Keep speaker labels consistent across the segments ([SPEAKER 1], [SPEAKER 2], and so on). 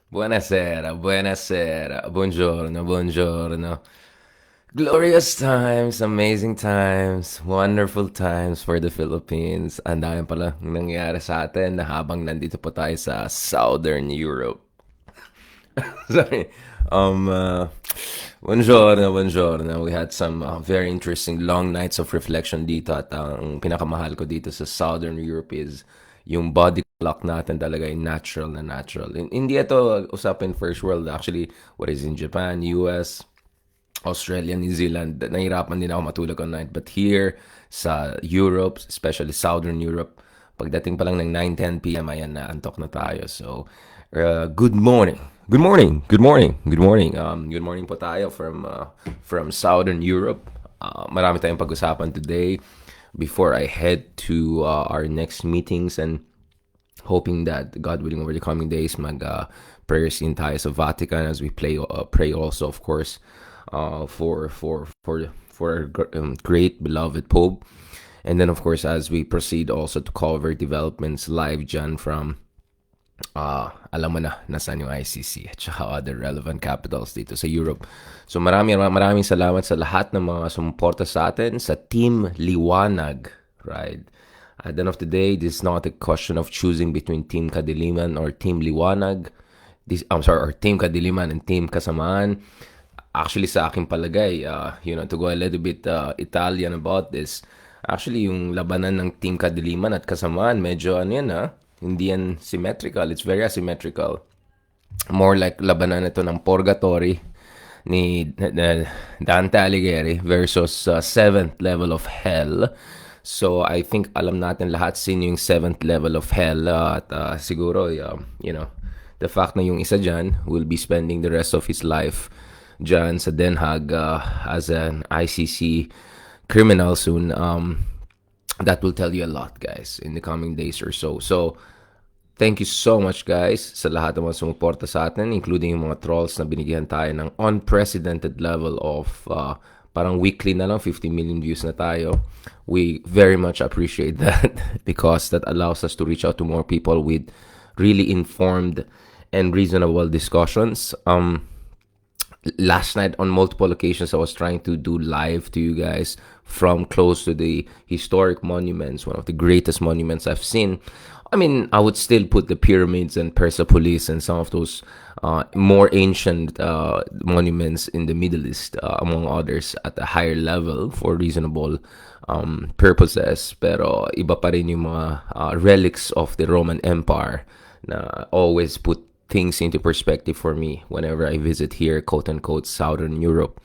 [SPEAKER 1] Buonasera, buonasera, buongiorno, buongiorno. Glorious times, amazing times, wonderful times for the Philippines. Ang dami pala nangyayari sa atin na habang nandito po tayo sa Southern Europe. Sorry. Um, uh, Buongiorno, buongiorno. We had some very interesting long nights of reflection dito at ang pinakamahal ko dito sa Southern Europe is yung body clock natin talaga ay natural na natural. Hindi ito usapin first world. Actually, what is in Japan, US, Australia, New Zealand, nahirapan din ako matulog on night. But here sa Europe, especially Southern Europe, pagdating pa lang ng 9-10 p.m., ayan na, antok na tayo. So, good morning. Good morning. Good morning. Good morning. Good morning po tayo from Southern Europe. Marami tayong pag-usapan today before I head to our next meetings and hoping that God willing over the coming days prayers in tayo sa Vatican as we pray also of course for our great beloved Pope, and then of course as we proceed also to cover developments live dyan from alam mo na nasaan yung ICC at saka other relevant capitals dito sa Europe. So maraming salamat sa lahat ng mga sumuporta sa atin sa Team Liwanag, right? At the end of the day, this is not a question of choosing between Team Kadiliman or Team Liwanag. Or Team Kadiliman and Team Kasamaan. Actually, sa aking palagay, to go a little bit Italian about this, actually, yung labanan ng Team Kadiliman at Kasamaan, medyo hindi yan symmetrical. It's very asymmetrical. More like labanan ito ng purgatory ni Dante Alighieri versus seventh level of hell. So I think alam natin lahat sino yung seventh level of hell at siguro the fact na yung isa dyan will be spending the rest of his life dyan sa Den Haag as an ICC criminal soon. That will tell you a lot, guys, in the coming days or so. So, thank you so much, guys, sa lahat ng mga sumuporta sa atin, including yung mga trolls na binigyan tayo ng unprecedented level of parang weekly na lang, 50 million views na tayo. We very much appreciate that because that allows us to reach out to more people with really informed and reasonable discussions. Last night on multiple occasions I was trying to do live to you guys from close to the historic monuments, one of the greatest monuments I've seen. I mean, I would still put the pyramids and Persepolis and some of those more ancient monuments in the Middle East, among others, at a higher level for reasonable purposes. Pero iba pa rin yung mga relics of the Roman Empire na always put things into perspective for me whenever I visit here, quote-unquote, Southern Europe.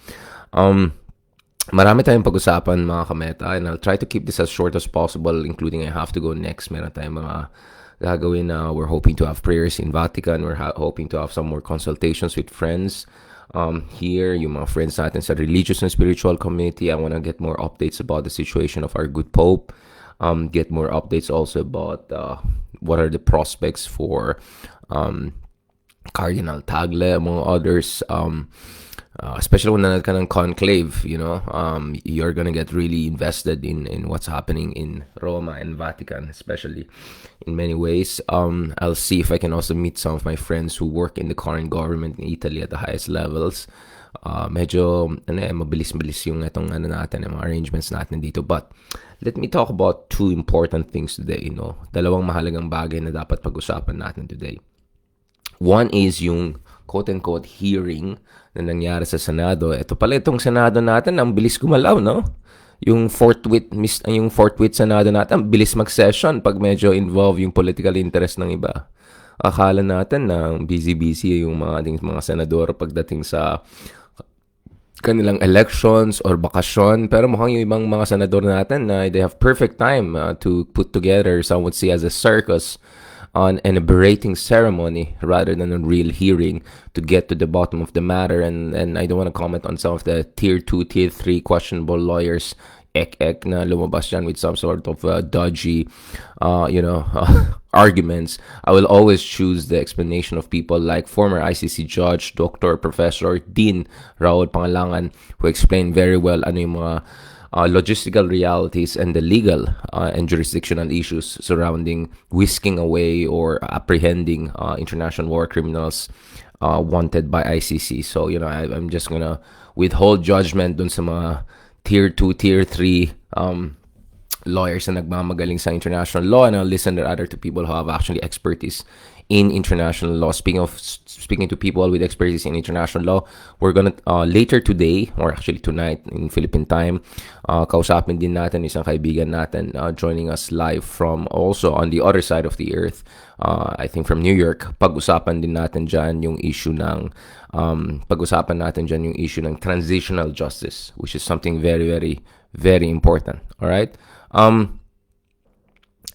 [SPEAKER 1] Marami tayong pag-usapan, mga kameta, and I'll try to keep this as short as possible, including I have to go next. Meron tayong mga gagawin na we're hoping to have prayers in Vatican. We're hoping to have some more consultations with friends here, yung mga friends natin sa religious and spiritual community. I want to get more updates about the situation of our good Pope. Get more updates also about what are the prospects for Cardinal Tagle, among others, especially when nanonood ka ng conclave, you're gonna get really invested in what's happening in Roma and Vatican, especially in many ways. I'll see if I can also meet some of my friends who work in the current government in Italy at the highest levels. Medyo mabilis-bilis yung itong natin, yung arrangements natin dito. But let me talk about two important things today. Dalawang mahalagang bagay na dapat pag-usapan natin today. One is yung quote-unquote hearing na nangyari sa Senado. Ito pala itong Senado natin, ang bilis gumalaw, no? Yung forthwith Senado natin, ang bilis mag-session pag medyo involve yung political interest ng iba. Akala natin na busy-busy yung mga senador pagdating sa kanilang elections or bakasyon, pero mukhang yung ibang mga senador natin na they have perfect time to put together, some would say, as a circus on an berating ceremony rather than a real hearing to get to the bottom of the matter. And I don't want to comment on some of the tier 2, tier 3 questionable lawyers na lumabas dyan with some sort of dodgy, arguments. I will always choose the explanation of people like former ICC judge, Dr. Professor Dean Raul Pangalangan, who explained very well ano yung mga logistical realities and the legal and jurisdictional issues surrounding whisking away or apprehending international war criminals wanted by ICC. So, I'm just gonna withhold judgment dun sa mga tier 2, tier 3 lawyers na nagmamagaling sa international law, and I'll listen rather to people who have actually expertise in international law. Speaking to people with expertise in international law, we're gonna later today, or actually tonight in Philippine time, kausapin din natin isang kaibigan natin joining us live from also on the other side of the earth, I think from New York. Pag-usapan natin dyan yung issue ng transitional justice, which is something very, very, very important. All right.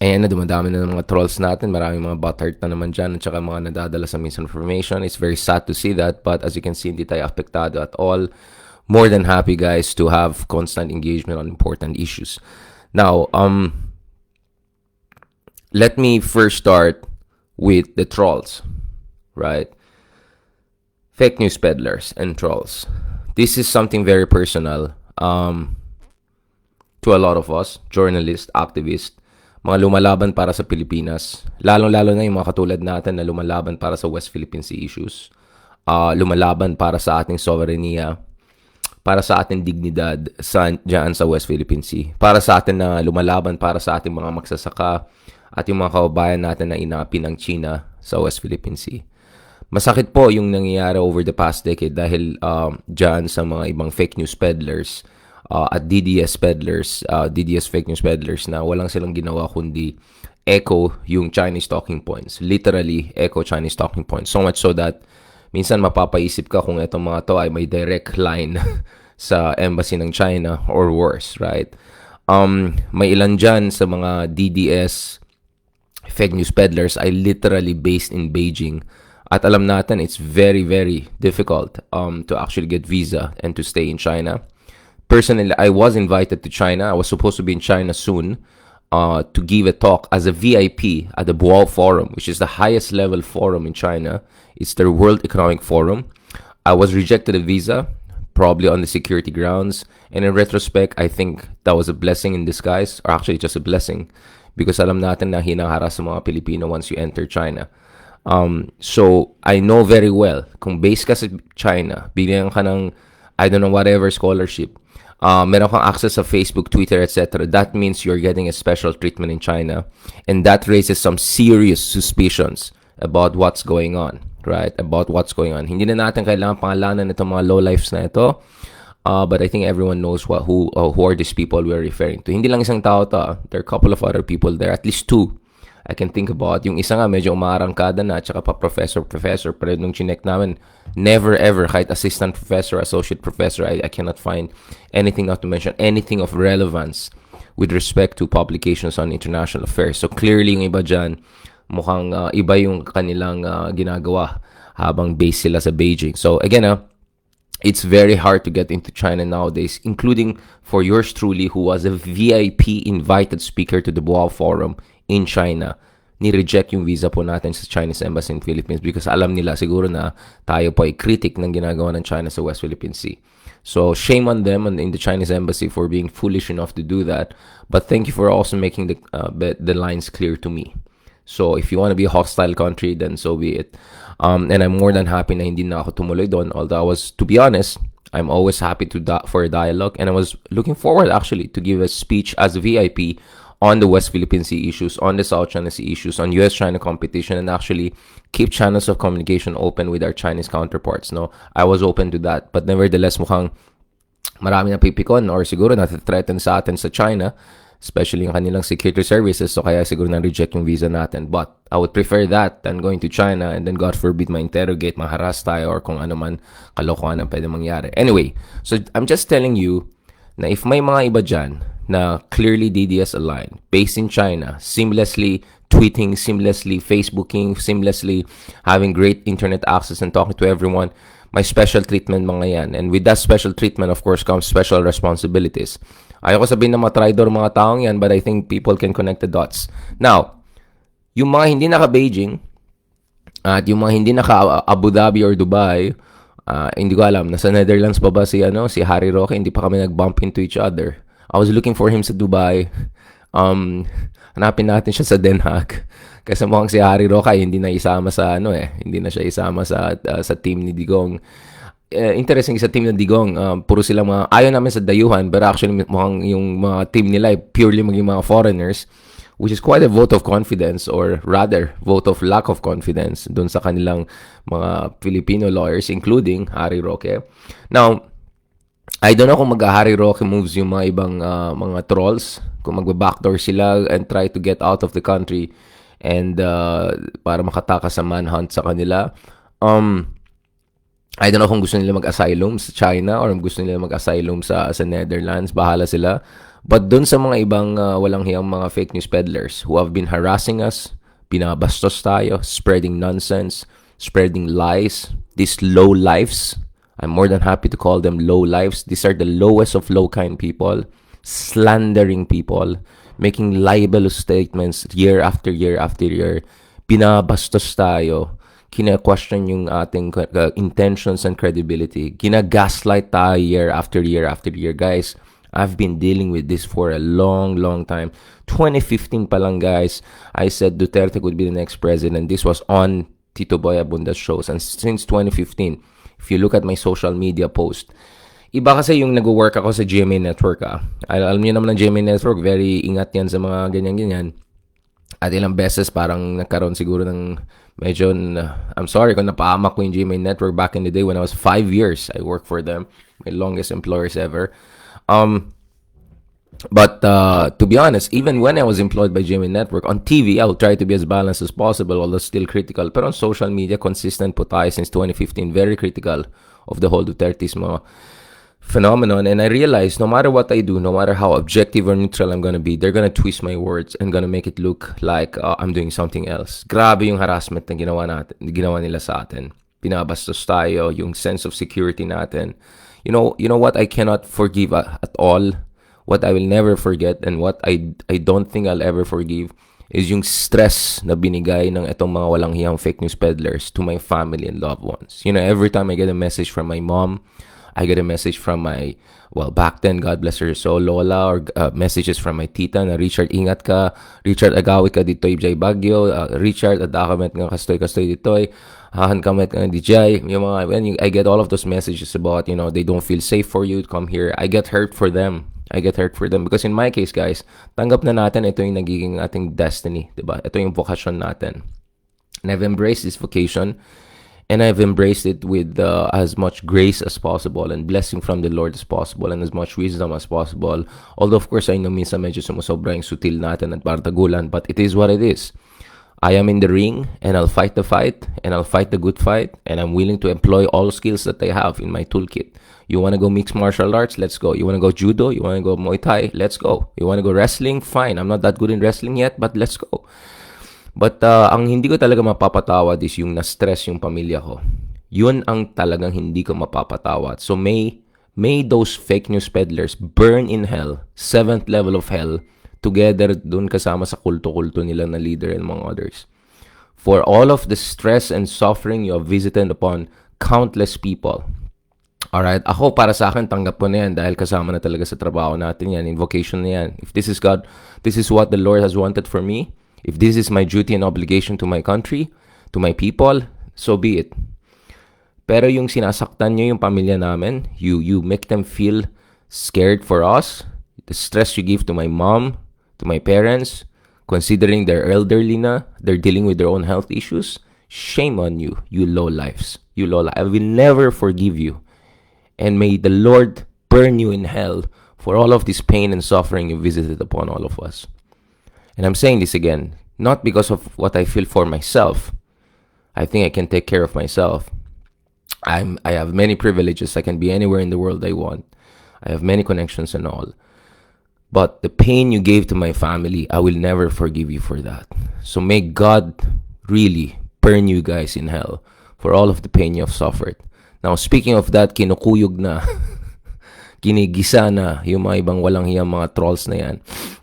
[SPEAKER 1] Ayan na, dumadami na ng mga trolls natin. Maraming mga butthurt na naman dyan at saka mga nadadala sa misinformation. It's very sad to see that, but as you can see, hindi tayo apektado at all. More than happy, guys, to have constant engagement on important issues. Now, let me first start with the trolls, right? Fake news peddlers and trolls. This is something very personal to a lot of us, journalists, activists, mga lumalaban para sa Pilipinas, lalong-lalo na yung mga katulad natin na lumalaban para sa West Philippine Sea issues, lumalaban para sa ating soberania, para sa ating dignidad dyan sa West Philippine Sea, para sa atin na lumalaban para sa ating mga magsasaka at yung mga kababayan natin na inapi ng China sa West Philippine Sea. Masakit po yung nangyayari over the past decade dahil dyan sa mga ibang fake news peddlers at DDS peddlers, DDS fake news peddlers na walang silang ginawa kundi echo yung Chinese talking points. Literally, echo Chinese talking points. So much so that minsan mapapaisip ka kung itong mga to ay may direct line sa embassy ng China or worse, right? May ilan dyan sa mga DDS fake news peddlers ay literally based in Beijing. At alam natin, it's very, very difficult to actually get visa and to stay in China. Personally, I was invited to China. I was supposed to be in China soon to give a talk as a VIP at the Boao Forum, which is the highest level forum in China. It's their World Economic Forum. I was rejected a visa, probably on the security grounds. And in retrospect, I think that was a blessing in disguise, or actually just a blessing, because alam natin na hinaharas sa mga Pilipino once you enter China. So I know very well, kung base ka sa China, bigyan ka ng, I don't know, whatever scholarship, meron kang access sa Facebook, Twitter, etc. That means you're getting a special treatment in China. And that raises some serious suspicions about what's going on, right? About what's going on. Hindi na natin kailangan pangalanan itong mga lowlifes na ito. But I think everyone knows who are these people we're referring to. Hindi lang isang tao to. There are a couple of other people there. At least two I can think about. Yung isa nga medyo umaarangkada na at saka pa professor. Pero nung chinek namin, never ever, kahit assistant professor, associate professor, I cannot find anything, not to mention anything of relevance with respect to publications on international affairs. So clearly yung iba dyan, mukhang iba yung kanilang ginagawa habang base sila sa Beijing. So again, it's very hard to get into China nowadays, including for yours truly, who was a VIP invited speaker to the Boao Forum in China. Ni-reject yung visa po natin sa Chinese Embassy in Philippines because alam nila siguro na tayo po ay critic ng ginagawa ng China sa West Philippine Sea. So shame on them and in the Chinese Embassy for being foolish enough to do that. But thank you for also making the lines clear to me. So if you want to be a hostile country, then so be it. And I'm more than happy na hindi na ako tumuloy doon. Although I was, to be honest, I'm always happy for a dialogue. And I was looking forward actually to give a speech as a VIP on the West Philippine Sea issues, on the South China Sea issues, on US-China competition, and actually keep channels of communication open with our Chinese counterparts. No, I was open to that. But nevertheless, mukhang marami na pipikon or siguro na-threaten sa atin sa China, especially yung kanilang security services, so kaya siguro na-reject yung visa natin. But I would prefer that than going to China and then God forbid ma-interrogate, ma-harass tayo, or kung ano man kalokohan ang pwede mangyari. Anyway, so I'm just telling you na if may mga iba dyan na clearly DDS aligned, based in China, seamlessly tweeting, seamlessly Facebooking, seamlessly having great internet access and talking to everyone, may special treatment mga yan. And with that special treatment, of course, comes special responsibilities. Ayoko sabihin na matraidor mga taong yan, but I think people can connect the dots. Now, yung mga hindi naka-Beijing at yung mga hindi naka-Abu Dhabi or Dubai, hindi ko alam, nasa Netherlands pa ba si Harry Roque? Hindi pa kami nag-bump into each other. I was looking for him sa Dubai. Um, Hanapin natin siya sa Den Haag. Kasi mukhang si Harry Roque hindi na isama sa hindi na siya isama sa team ni Digong. Interesting sa team ng Digong, puro silang mga ayaw namin sa dayuhan, but actually mukhang yung mga team nila ay purely maging mga foreigners, which is quite a vote of confidence, or rather vote of lack of confidence dun sa kanilang mga Filipino lawyers, including Harry Roque. Now, I don't know kung mag-Harry Roque moves yung mga ibang mga trolls, kung magba-backdoor sila and try to get out of the country and para makatakas sa manhunt sa kanila. I don't know kung gusto nila mag-asylum sa China or gusto nila mag-asylum sa Netherlands. Bahala sila. But dun sa mga ibang walang hiyang mga fake news peddlers who have been harassing us, binabastos tayo, spreading nonsense, spreading lies, these low lives, I'm more than happy to call them low lives. These are the lowest of low-kind people, slandering people, making libelous statements year after year after year. Binabastos tayo. Kina-question yung ating intentions and credibility. Gina-gaslight tayo year after year after year. Guys, I've been dealing with this for a long, long time. 2015 pa lang, guys, I said Duterte could be the next president. This was on Tito Boy Abunda's shows. And since 2015, if you look at my social media post, iba kasi yung nag-work ako sa GMA Network. Alam niyo naman ng GMA Network, very ingat yan sa mga ganyan-ganyan. At ilang beses parang nagkaroon siguro ng medyo, I'm sorry kung napahamak ko yung GMA Network back in the day when I was 5 years. I worked for them. My longest employers ever. But to be honest, even when I was employed by GMA Network, on TV, I will try to be as balanced as possible, although still critical. Pero on social media, consistent po tayo since 2015. Very critical of the whole Dutertismo phenomenon. And I realized no matter what I do, no matter how objective or neutral I'm gonna be, they're gonna twist my words and gonna make it look like I'm doing something else. Grabe yung harassment na ginawa nila sa atin. Pinabastos tayo, yung sense of security natin. You know what I cannot forgive at all? What I will never forget and what I don't think I'll ever forgive is yung stress na binigay ng itong mga walang hiyang fake news peddlers to my family and loved ones. Every time I get a message from my mom, I get a message from my, well, back then, God bless her soul, Lola, or messages from my tita na, Richard, ingat ka. Richard, agawi ka dito'y Jay Bagyo. Richard, adakamet nga kastoy dito'y. Hahan kamet nga DJ. I get all of those messages about, they don't feel safe for you to come here. I get hurt for them. Because in my case, guys, tanggap na natin ito yung nagiging ating destiny. Diba? Ito yung vocation natin. And I've embraced this vocation. And I've embraced it with as much grace as possible and blessing from the Lord as possible and as much wisdom as possible. Although, of course, I know minsan medyo sumusobra yung sutil natin at bardagulan, but it is what it is. I am in the ring, and I'll fight the fight, and I'll fight the good fight, and I'm willing to employ all skills that I have in my toolkit. You want to go mixed martial arts? Let's go. You want to go judo? You want to go Muay Thai? Let's go. You want to go wrestling? Fine. I'm not that good in wrestling yet, but let's go. But ang hindi ko talaga mapapatawad is yung na-stress yung pamilya ko. Yun ang talagang hindi ko mapapatawad. So may those fake news peddlers burn in hell, 7th level of hell, together dun kasama sa kulto-kulto nila na leader and mga others. For all of the stress and suffering you have visited upon countless people. Alright, ako para sa akin tanggap ko na yan dahil kasama na talaga sa trabaho natin yan, invocation na yan. If this is God, this is what the Lord has wanted for me. If this is my duty and obligation to my country, to my people, so be it. Pero yung sinasaktan nyo yung pamilya namin, you make them feel scared for us, the stress you give to my mom, to my parents, considering they're elderly na, they're dealing with their own health issues, shame on you, you low lives. I will never forgive you. And may the Lord burn you in hell for all of this pain and suffering you visited upon all of us. And I'm saying this again, not because of what I feel for myself. I think I can take care of myself. I have many privileges. I can be anywhere in the world I want. I have many connections and all. But the pain you gave to my family, I will never forgive you for that. So may God really burn you guys in hell for all of the pain you have suffered. Now, speaking of that, kinukuyog na, kinigisa na yung mga ibang walang hiyang mga trolls na yan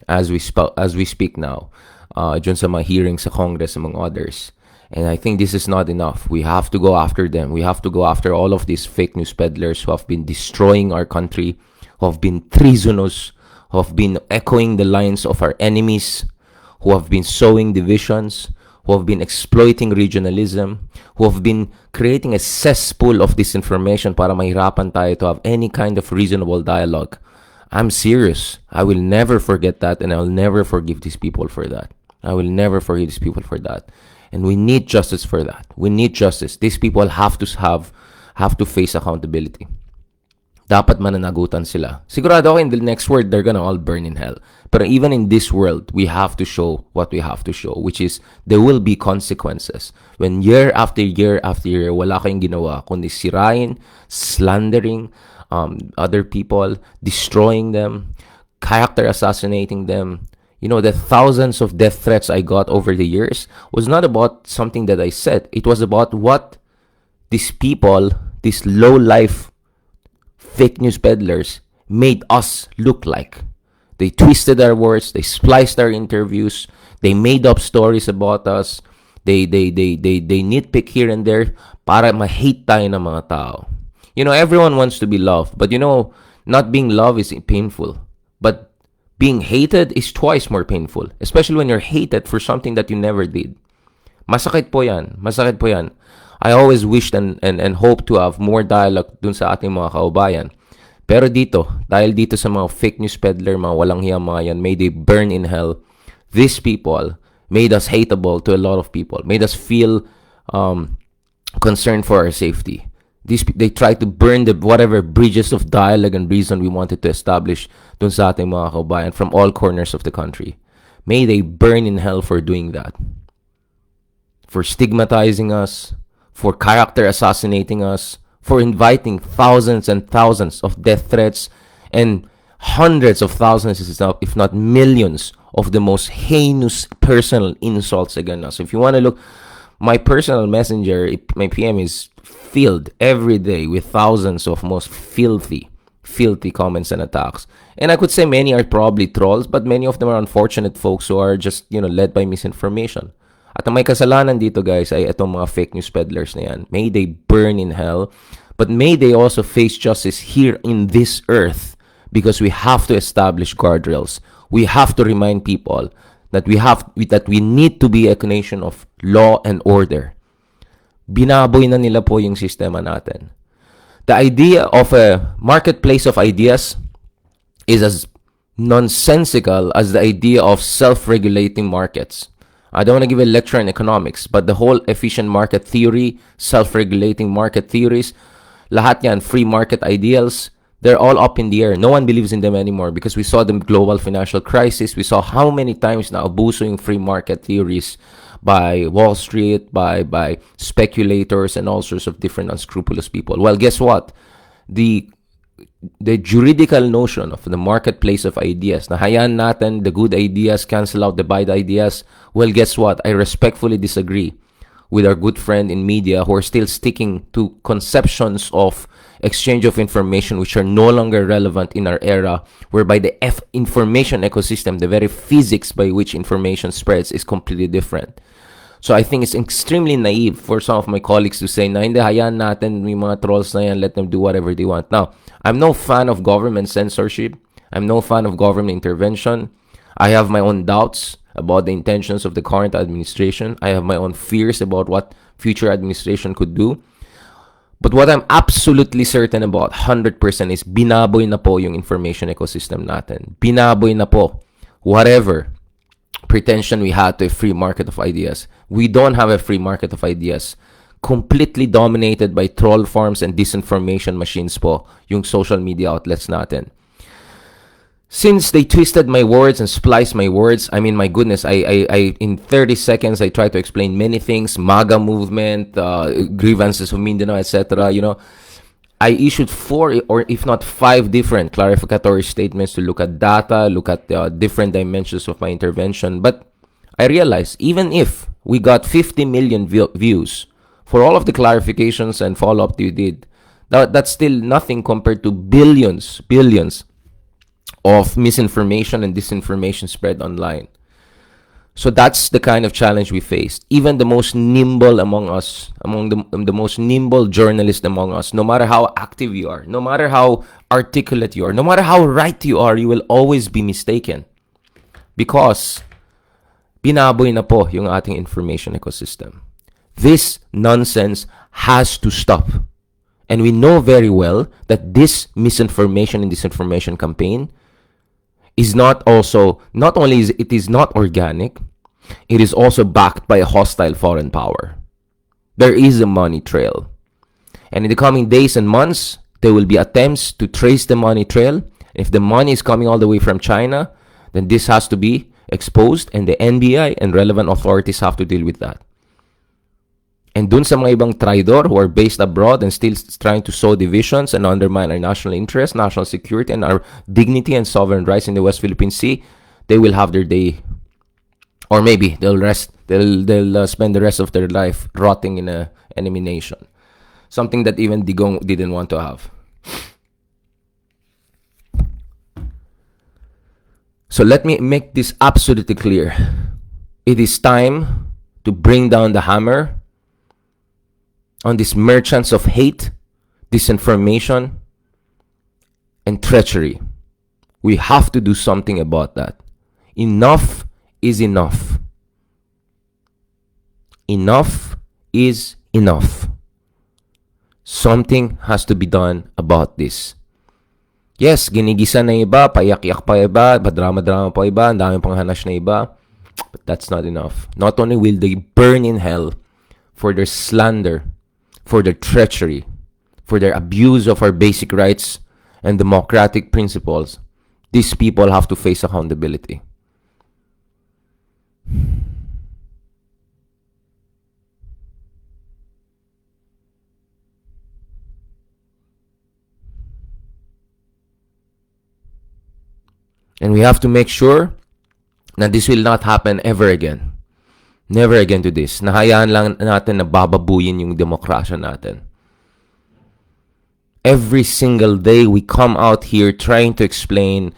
[SPEAKER 1] as we speak now, dyan sa mga hearings sa Congress among others. And I think this is not enough. We have to go after them. We have to go after all of these fake news peddlers who have been destroying our country, who have been treasonous, who have been echoing the lines of our enemies, who have been sowing divisions, who have been exploiting regionalism, who have been creating a cesspool of disinformation para mahirapan tayo to have any kind of reasonable dialogue. I'm serious. I will never forget that, and I'll never forgive these people for that. I will never forgive these people for that. And we need justice for that. We need justice. These people have to face accountability. Dapat mananagutan sila. Sigurado ako in the next world, they're gonna all burn in hell. But even in this world, we have to show what we have to show, which is there will be consequences. When year after year after year, wala kayong ginawa, kundi sirain, slandering other people, destroying them, character assassinating them. You know, the thousands of death threats I got over the years was not about something that I said. It was about what these people, these low-life fake news peddlers, made us look like. They twisted our words, they spliced our interviews, they made up stories about us, they nitpick here and there para ma-hate tayo ng mga tao. You know, everyone wants to be loved, but you know, not being loved is painful. But being hated is twice more painful, especially when you're hated for something that you never did. Masakit po yan. Masakit po yan. I always wished and hope to have more dialogue dun sa ating mga kaubayan. Pero dito, dahil dito sa mga fake news peddler, mga walang hiyang mga yan, may they burn in hell. These people made us hateable to a lot of people, made us feel concerned for our safety. They tried to burn the whatever bridges of dialogue and reason we wanted to establish dun sa ating mga kaubayan from all corners of the country. May they burn in hell for doing that. For stigmatizing us, for character assassinating us, for inviting thousands and thousands of death threats and hundreds of thousands, if not millions, of the most heinous personal insults against us. If you want to look, my personal messenger, my PM is filled every day with thousands of most filthy comments and attacks. And I could say many are probably trolls, but many of them are unfortunate folks who are just, led by misinformation. At ang may kasalanan dito, guys, ay itong mga fake news peddlers na yan. May they burn in hell, but may they also face justice here in this earth, because we have to establish guardrails. We have to remind people that we need to be a nation of law and order. Binaboy na nila po yung sistema natin. The idea of a marketplace of ideas is as nonsensical as the idea of self-regulating markets. I don't want to give a lecture on economics, but the whole efficient market theory, self-regulating market theories, lahat yan, free market ideals, they're all up in the air. No one believes in them anymore because we saw the global financial crisis. We saw how many times na abuso yung free market theories by Wall Street, by speculators, and all sorts of different unscrupulous people. Well, guess what? The juridical notion of the marketplace of ideas, na hayaan natin the good ideas, cancel out the bad ideas. Well, guess what? I respectfully disagree with our good friend in media who are still sticking to conceptions of exchange of information which are no longer relevant in our era, whereby the information ecosystem, the very physics by which information spreads, is completely different. So I think it's extremely naive for some of my colleagues to say na hindi, hayaan natin yung mga trolls na yan, let them do whatever they want. Now, I'm no fan of government censorship. I'm no fan of government intervention. I have my own doubts about the intentions of the current administration. I have my own fears about what future administration could do. But what I'm absolutely certain about, 100%, is binaboy na po yung information ecosystem natin. Binaboy na po. Whatever pretension we had to a free market of ideas. We don't have a free market of ideas. Completely dominated by troll farms and disinformation machines po yung social media outlets natin. Since they twisted my words and spliced my words, I mean, my goodness, I in 30 seconds, I try to explain many things, MAGA movement, grievances of Mindanao, etc. I issued 4 or if not 5 different clarificatory statements to look at data, look at different dimensions of my intervention. But I realized even if we got 50 million views for all of the clarifications and follow-up you did, that's still nothing compared to billions of misinformation and disinformation spread online. So that's the kind of challenge we faced. Even the most nimble among us, among the most nimble journalists among us, no matter how active you are, no matter how articulate you are, no matter how right you are, you will always be mistaken. Because binaboy na po yung ating information ecosystem. This nonsense has to stop. And we know very well that this misinformation and disinformation campaign is not only is it is not organic, it is also backed by a hostile foreign power. There is a money trail. And in the coming days and months, there will be attempts to trace the money trail. If the money is coming all the way from China, then this has to be exposed, and the NBI and relevant authorities have to deal with that. And dun sa mga ibang traidor who are based abroad and still trying to sow divisions and undermine our national interest, national security, and our dignity and sovereign rights in the West Philippine Sea, they will have their day. Or maybe they'll spend the rest of their life rotting in an enemy nation. Something that even Digong didn't want to have. So let me make this absolutely clear. It is time to bring down the hammer on these merchants of hate, disinformation, and treachery. We have to do something about that. Enough is enough. Enough is enough. Something has to be done about this. Yes, ginigisa na iba, payak-yak pa iba, drama-drama pa iba, ang dami pang hanash na iba. But that's not enough. Not only will they burn in hell for their slander, for their treachery, for their abuse of our basic rights and democratic principles, these people have to face accountability. And we have to make sure na this will not happen ever again. Never again to this. Nahayaan lang natin na bababuyin yung demokrasya natin. Every single day, we come out here trying to explain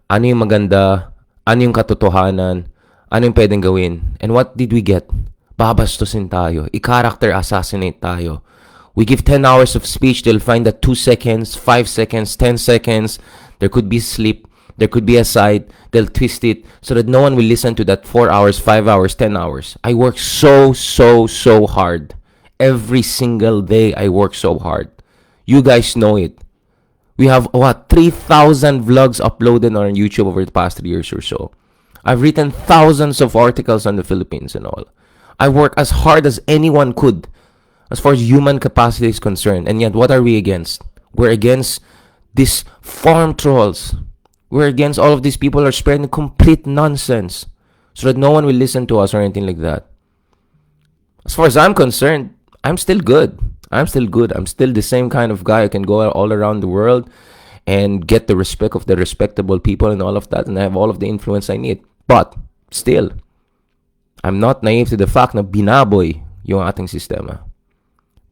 [SPEAKER 1] ano yung maganda, ano yung katotohanan, ano yung pwedeng gawin. And what did we get? Babastusin tayo. I-character assassinate tayo. We give 10 hours of speech, they'll find that 2 seconds, 5 seconds, 10 seconds, there could be slip. There could be a side, they'll twist it so that no one will listen to that 4 hours, 5 hours, 10 hours. I work so hard. Every single day I work so hard. You guys know it. We have, 3,000 vlogs uploaded on YouTube over the past 3 years or so. I've written thousands of articles on the Philippines and all. I work as hard as anyone could as far as human capacity is concerned. And yet, what are we against? We're against these farm trolls. We're against all of these people who are spreading complete nonsense so that no one will listen to us or anything like that. As far as I'm concerned, I'm still good. I'm still the same kind of guy who can go all around the world and get the respect of the respectable people and all of that, and I have all of the influence I need. But still, I'm not naive to the fact na binaboy yung ating sistema.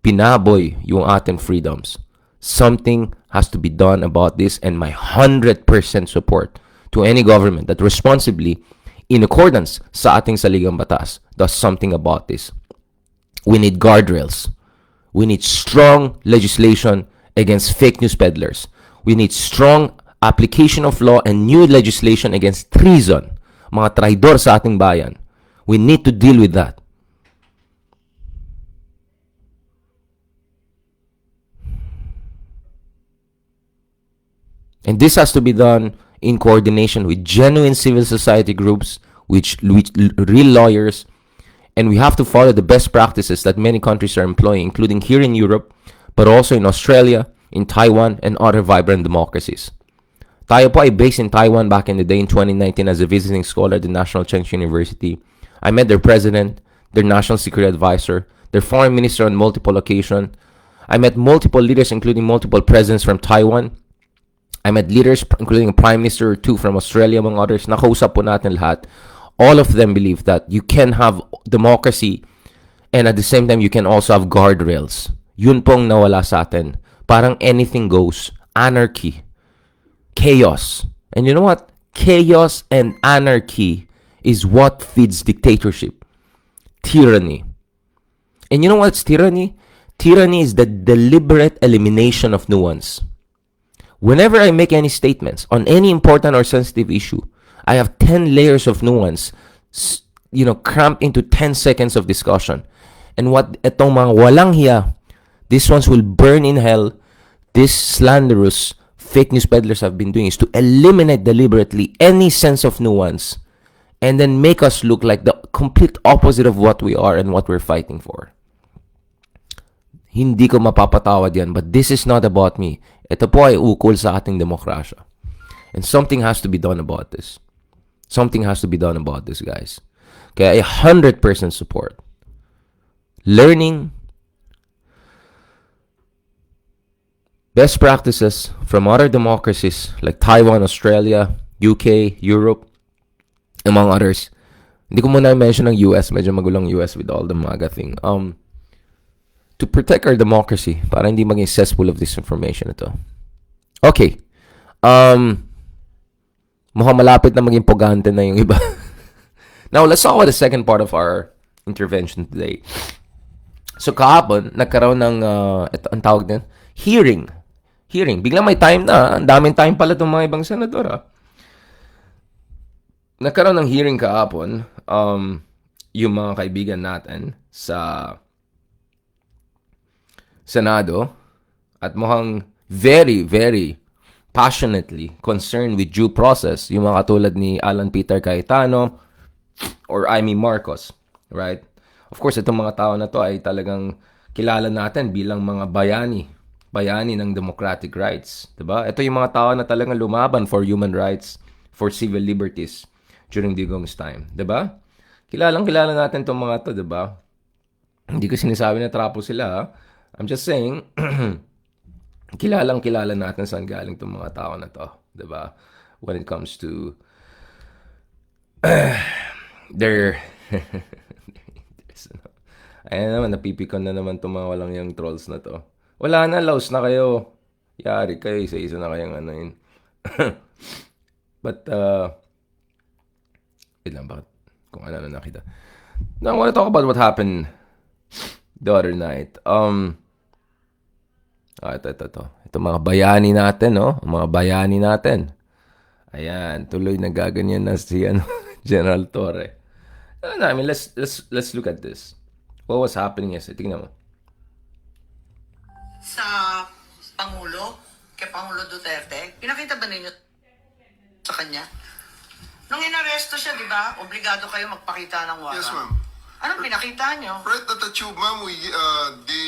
[SPEAKER 1] Binaboy yung ating freedoms. Something has to be done about this, and my 100% support to any government that responsibly, in accordance sa ating saligang batas, does something about this. We need guardrails. We need strong legislation against fake news peddlers. We need strong application of law and new legislation against treason, mga traidor sa ating bayan. We need to deal with that. And this has to be done in coordination with genuine civil society groups, with real lawyers, and we have to follow the best practices that many countries are employing, including here in Europe, but also in Australia, in Taiwan, and other vibrant democracies. Tayo po ay based in Taiwan back in the day in 2019 as a visiting scholar at the National Cheng University. I met their president, their national security advisor, their foreign minister on multiple occasions. I met multiple leaders, including multiple presidents from Taiwan. I met leaders, including a prime minister or two from Australia, among others. Nakausap po natin lahat. All of them believe that you can have democracy and at the same time, you can also have guardrails. Yun pong nawala sa atin. Parang anything goes. Anarchy. Chaos. And you know what? Chaos and anarchy is what feeds dictatorship. Tyranny. And you know what's tyranny? Tyranny is the deliberate elimination of nuance. Whenever I make any statements on any important or sensitive issue, I have 10 layers of nuance, cramped into 10 seconds of discussion. And what etong mga walang hiya, these ones will burn in hell, these slanderous fake news peddlers have been doing is to eliminate deliberately any sense of nuance and then make us look like the complete opposite of what we are and what we're fighting for. Hindi ko mapapatawad yan, but this is not about me. Ito po ay ukol sa ating demokrasya. And something has to be done about this. Something has to be done about this, guys. Kaya 100% support. Learning best practices from other democracies like Taiwan, Australia, UK, Europe, among others. Hindi ko muna mention ng US. Medyo magulang US with all the MAGA thing. To protect our democracy para hindi maging cesspool of disinformation ito. Okay. Mukhang malapit na maging pogante na yung iba. Now, let's talk about the second part of our intervention today. So, kahapon, nagkaroon ng, ang tawag din, hearing. Biglang may time na. Ang daming time pala itong mga ibang senador. Nagkaroon ng hearing kahapon, yung mga kaibigan natin sa Senado at mukhang very, very passionately concerned with due process. Yung mga katulad ni Alan Peter Cayetano or Amy Marcos, right? Of course, itong mga tao na to ay talagang kilala natin bilang mga bayani ng democratic rights. Diba? Ito yung mga tao na talagang lumaban for human rights, for civil liberties during Digong's time. Diba? Kilala natin itong mga to, diba? Hindi ko sinasabi na trapo sila, ha? I'm just saying, kilala natin saan galing itong mga tao na to, diba? When it comes to their ayan naman, napipikon na naman itong mga walang yung trolls na to. Wala na, laos na kayo. Yari kayo, isa-isa na kayong ano yun. But, wait lang, bakit? Kung ano na nakita. Now, I want to talk about what happened the other night. Ito. Ito mga bayani natin, no? Mga bayani natin. Ayan, tuloy nagaganyan na si General Torre. I mean, let's look at this. What was happening yesterday? Tingnan mo.
[SPEAKER 2] Sa Pangulo, kay Pangulo Duterte, pinakita ba ninyo sa kanya? Nung inaresto siya, di ba? Obligado kayo magpakita ng warrant.
[SPEAKER 3] Yes, ma'am.
[SPEAKER 2] Anong pinakita nyo?
[SPEAKER 3] Right at the tube, ma'am, the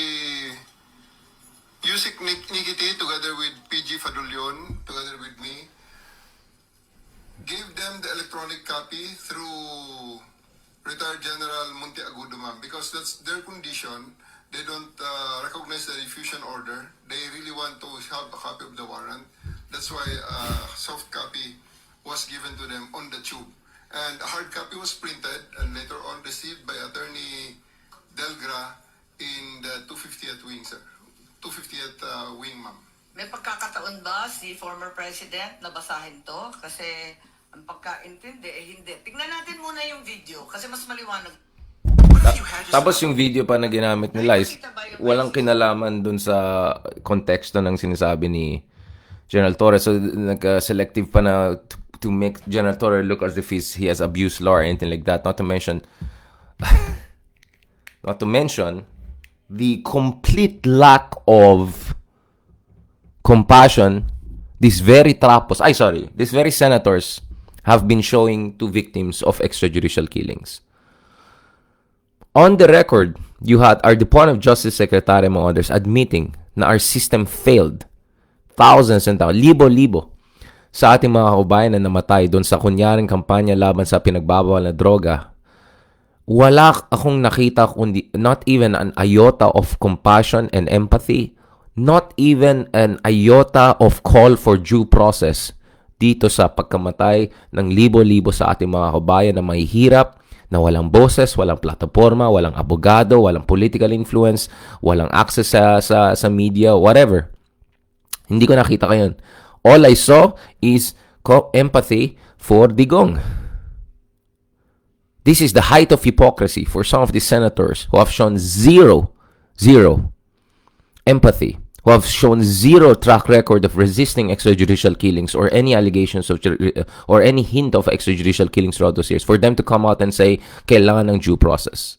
[SPEAKER 3] Yusik Nikiti, together with PG Fadulyon, together with me, gave them the electronic copy through retired General Munti Agudo, ma'am, because that's their condition. They don't recognize the diffusion order. They really want to have a copy of the warrant. That's why soft copy was given to them on the tube. And a hard copy was printed and later on received by Attorney Delgra in the 250th wing, sir. 250th wing, ma'am.
[SPEAKER 2] May pagkakataon ba si former president na basahin to? Kasi ang pagkaintindi, hindi. Tingnan natin muna yung video kasi mas maliwanag.
[SPEAKER 1] Tapos yung video pa na ginamit nila is walang kinalaman dun sa konteksto ng sinasabi ni General Torre. So, nag-selective pa na to make General Torre look as if he has abused law or anything like that. Not to mention the complete lack of compassion these very senators have been showing to victims of extrajudicial killings. On the record, you had our Department of Justice Secretary, among others, admitting na our system failed. Thousands and thousands, libo-libo sa ating mga kababayan na namatay doon sa kunyaring kampanya laban sa pinagbabawal na droga. Wala akong nakita kundi not even an iota of compassion and empathy, not even an iota of call for due process dito sa pagkamatay ng libo-libo sa ating mga kababayan na mahihirap, na walang boses, walang plataforma, walang abogado, walang political influence, walang access sa media, whatever. Hindi ko nakita kayon. All I saw is empathy for Digong. This is the height of hypocrisy for some of these senators who have shown zero empathy, who have shown zero track record of resisting extrajudicial killings or any allegations of or any hint of extrajudicial killings throughout those years, for them to come out and say, kailangan ng due process.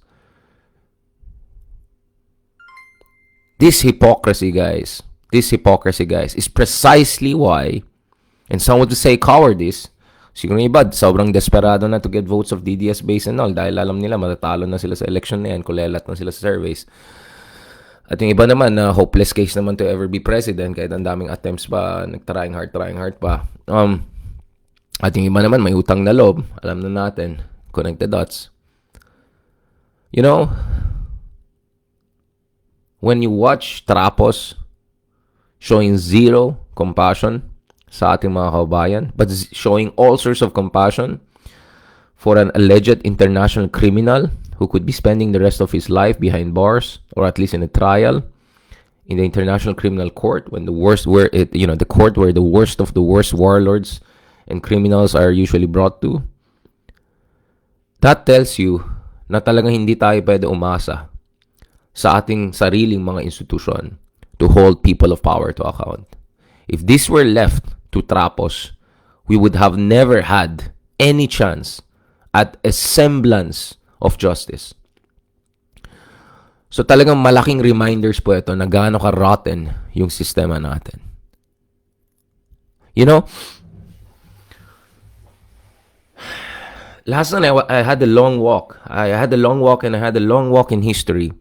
[SPEAKER 1] This hypocrisy, guys, is precisely why, and some would say cowardice, siguro yung iba, sobrang desperado na to get votes of DDS base and all dahil alam nila matatalo na sila sa election na yan, kulelat na sila sa surveys. At yung iba naman na hopeless case naman to ever be president kahit ang daming attempts pa, nag-trying hard pa. At yung iba naman may utang na loob, alam na natin, connect the dots. You know, when you watch Trapos showing zero compassion sa ating mga kababayan, but showing all sorts of compassion for an alleged international criminal who could be spending the rest of his life behind bars, or at least in a trial in the International Criminal Court, when the court where the worst of the worst warlords and criminals are usually brought to. That tells you na talagang hindi tayo pwede umasa sa ating sariling mga institusyon to hold people of power to account. If this were left to Trapos, we would have never had any chance at a semblance of justice. So talagang malaking reminders po ito na gaano ka-rotten yung sistema natin. You know, last night I had a long walk. I had a long walk in history.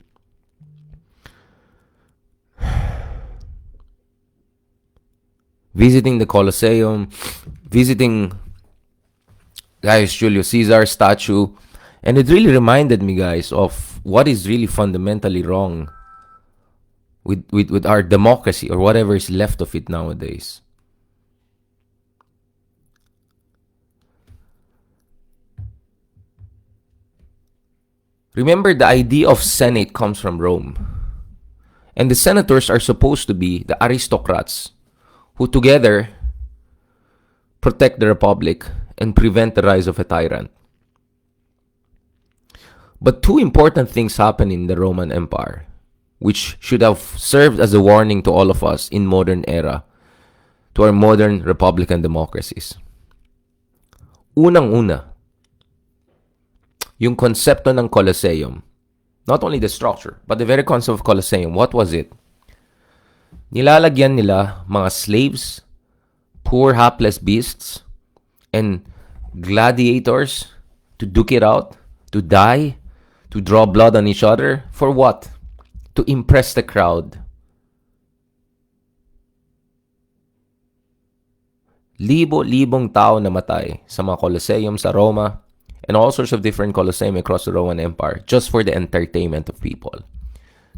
[SPEAKER 1] Visiting the Colosseum, visiting Gaius Julius Caesar statue, and it really reminded me, guys, of what is really fundamentally wrong with our democracy, or whatever is left of it nowadays. Remember, the idea of Senate comes from Rome. And the senators are supposed to be the aristocrats who together protect the republic and prevent the rise of a tyrant. But two important things happen in the Roman Empire, which should have served as a warning to all of us in modern era, to our modern republican democracies. Unang-una, yung konsepto ng Colosseum. Not only the structure, but the very concept of Colosseum. What was it? Nilalagyan nila mga slaves, poor hapless beasts, and gladiators to duke it out, to die, to draw blood on each other. For what? To impress the crowd. Libo-libong tao namatay sa mga Colosseum sa Roma and all sorts of different Colosseum across the Roman Empire just for the entertainment of people.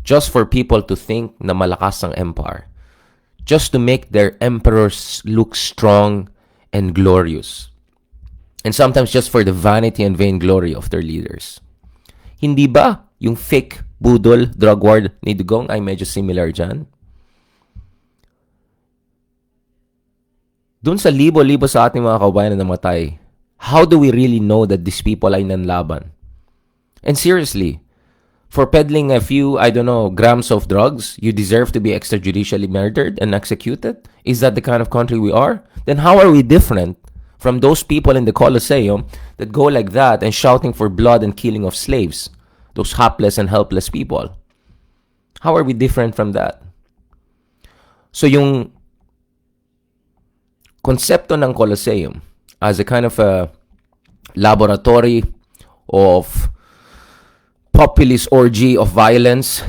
[SPEAKER 1] Just for people to think na malakas ang empire. Just to make their emperors look strong and glorious. And sometimes just for the vanity and vainglory of their leaders. Hindi ba yung fake budol drug war ni Dugong ay medyo similar dyan? Dun sa libo-libo sa ating mga kabayan na namatay, how do we really know that these people ay nanlaban? And seriously, for peddling a few, grams of drugs, you deserve to be extrajudicially murdered and executed? Is that the kind of country we are? Then how are we different from those people in the Colosseum that go like that and shouting for blood and killing of slaves? Those hapless and helpless people. How are we different from that? So yung konsepto ng Colosseum as a kind of a laboratory of populist orgy of violence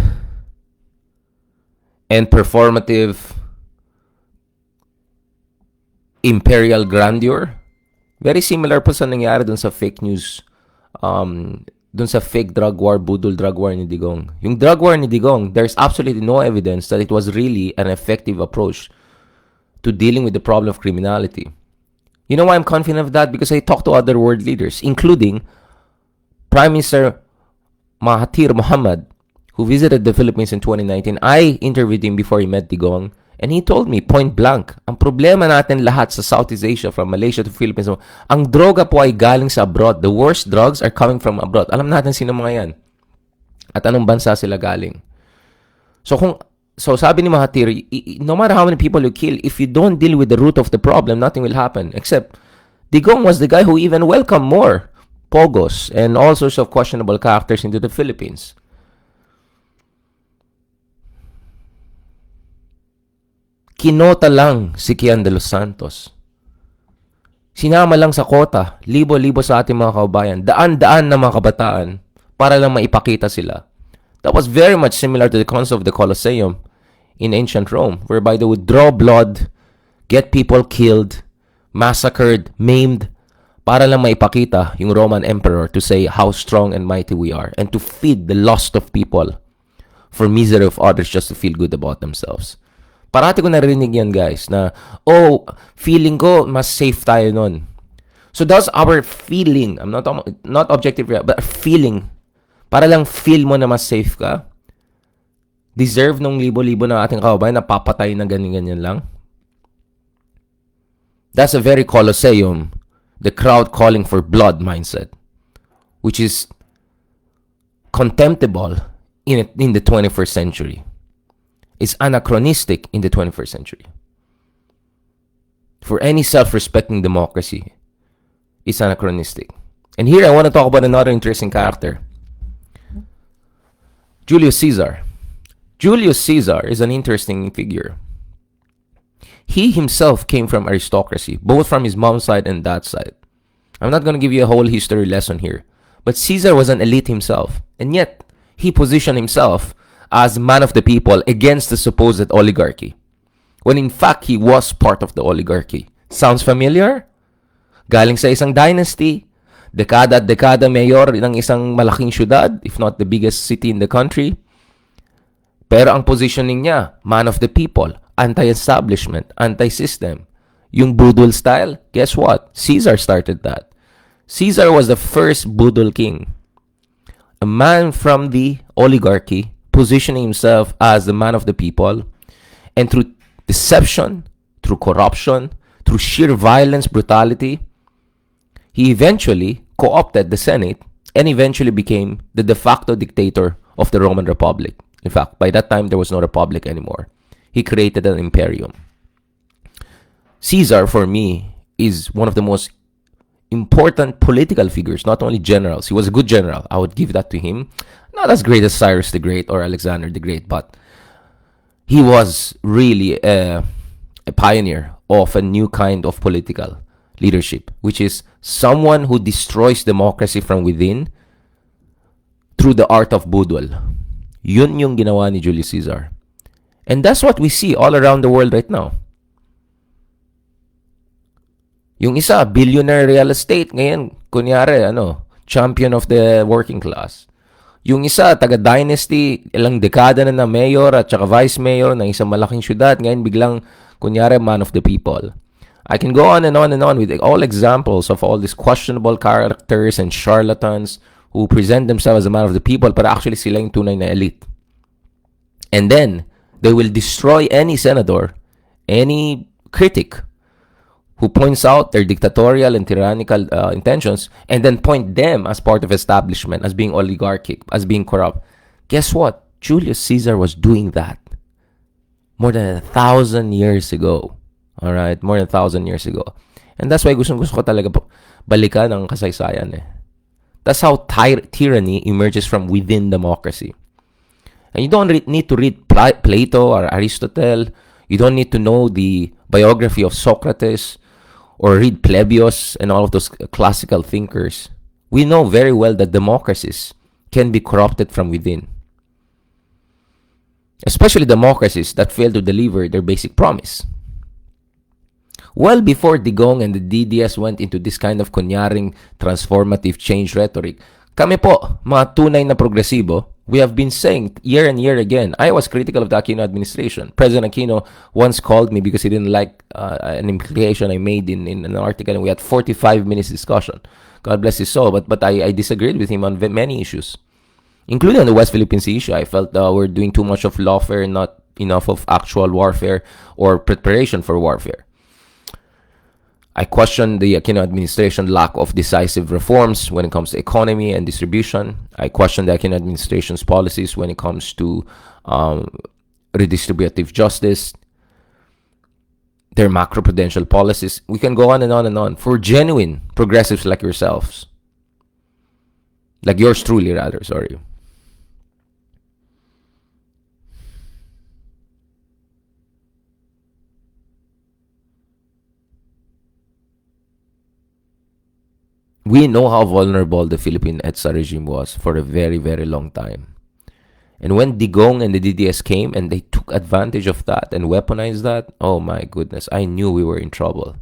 [SPEAKER 1] and performative imperial grandeur, very similar po sa nangyari dun sa fake news, dun sa fake drug war, budol drug war ni Digong. Yung drug war ni Digong, there's absolutely no evidence that it was really an effective approach to dealing with the problem of criminality. You know why I'm confident of that? Because I talked to other world leaders, including Prime Minister Mahathir Mohamad, who visited the Philippines in 2019. I interviewed him before he met Digong, And he told me, point blank, ang problema natin lahat sa Southeast Asia, from Malaysia to Philippines, ang droga po ay galing sa abroad. The worst drugs are coming from abroad. Alam natin sino mga yan. At anong bansa sila galing. So sabi ni Mahathir, no matter how many people you kill, if you don't deal with the root of the problem, nothing will happen. Except, Digong was the guy who even welcomed more pogos and all sorts of questionable characters into the Philippines. Kinota lang si Kian de los Santos. Sinama lang sa kota, libo-libo sa ating mga kababayan, daan-daan na mga kabataan para lang maipakita sila. That was very much similar to the concept of the Colosseum in ancient Rome, whereby they would draw blood, get people killed, massacred, maimed, para lang maipakita yung Roman Emperor to say how strong and mighty we are, and to feed the lust of people for misery of others just to feel good about themselves. Parati ko narinig yan, guys, na, feeling ko, mas safe tayo nun. So that's our feeling. I'm not objective, but feeling. Para lang feel mo na mas safe ka. Deserve nung libo-libo ng ating kababayan na papatay na ganyan-ganyan lang. That's a very Colosseum, the crowd calling for blood mindset, which is contemptible in the 21st century. Is anachronistic in the 21st century. For any self-respecting democracy, it's anachronistic. And here I want to talk about another interesting character. Julius Caesar. Julius Caesar is an interesting figure. He himself came from aristocracy, both from his mom's side and dad's side. I'm not going to give you a whole history lesson here. But Caesar was an elite himself. And yet, he positioned himself as man of the people against the supposed oligarchy, when in fact he was part of the oligarchy. Sounds familiar? Galing sa isang dynasty, dekada at dekada mayor ng isang malaking syudad, if not the biggest city in the country. Pero ang positioning niya, man of the people, anti-establishment, anti-system. Yung budol style, guess what? Caesar started that. Caesar was the first budol king. A man from the oligarchy, positioning himself as the man of the people, and through deception, through corruption, through sheer violence, brutality, he eventually co-opted the Senate and eventually became the de facto dictator of the Roman Republic. In fact, by that time, there was no republic anymore. He created an imperium. Caesar, for me, is one of the most important political figures, not only generals. He was a good general. I would give that to him. Not as great as Cyrus the Great or Alexander the Great, but he was really a pioneer of a new kind of political leadership, which is someone who destroys democracy from within through the art of budol. Yun yung ginawa ni Julius Caesar. And that's what we see all around the world right now. Yung isa, billionaire real estate, ngayon, kunyari, champion of the working class. Yung isa, taga-dynasty, ilang dekada na mayor at saka vice mayor ng isang malaking syudad. Ngayon, biglang, kunyari, man of the people. I can go on and on and on with all examples of all these questionable characters and charlatans who present themselves as a man of the people, but actually sila yung tunay na elite. And then, they will destroy any senator, any critic, who points out their dictatorial and tyrannical intentions, and then point them as part of establishment, as being oligarchic, as being corrupt. Guess what? Julius Caesar was doing that more than 1,000 years ago. All right, more than 1,000 years ago. And that's why gusto ko talaga balikan ang kasaysayan. That's how tyranny emerges from within democracy. And you don't need to read Plato or Aristotle. You don't need to know the biography of Socrates or read Plebeius and all of those classical thinkers. We know very well that democracies can be corrupted from within. Especially democracies that fail to deliver their basic promise. Well before Digong and the DDS went into this kind of kunyaring transformative change rhetoric, kami po, mga tunay na progresibo, we have been saying year and year again, I was critical of the Aquino administration. President Aquino once called me because he didn't like an implication I made in an article, and we had 45 minutes discussion. God bless his soul, but I disagreed with him on many issues, including on the West Philippine Sea issue. I felt we're doing too much of lawfare and not enough of actual warfare or preparation for warfare. I question the Aquino administration lack of decisive reforms when it comes to economy and distribution. I question the Aquino administration's policies when it comes to redistributive justice, their macroprudential policies. We can go on and on and on. For genuine progressives like yourselves, like yours truly, rather, sorry. We know how vulnerable the Philippine EDSA regime was for a very, very long time. And when Digong and the DDS came and they took advantage of that and weaponized that, oh my goodness, I knew we were in trouble.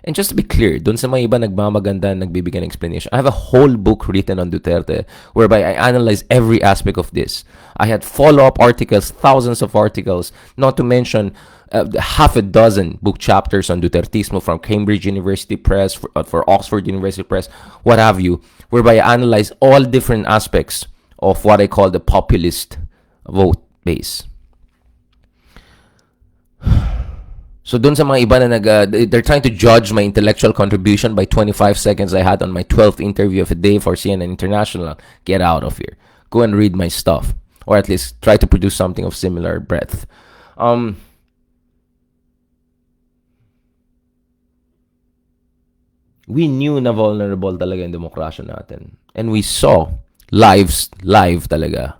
[SPEAKER 1] And just to be clear, dun sa mga iba nagmamaganda, nagbibigay ng explanation, I have a whole book written on Duterte whereby I analyze every aspect of this. I had follow-up articles, thousands of articles, not to mention half a dozen book chapters on Dutertismo from Cambridge University Press, for Oxford University Press, what have you, whereby I analyze all different aspects of what I call the populist vote base. So dun sa mga iba na they're trying to judge my intellectual contribution by 25 seconds I had on my 12th interview of the day for CNN International. Get out of here. Go and read my stuff. Or at least try to produce something of similar breadth. We knew na vulnerable talaga yung demokrasya natin. And we saw live talaga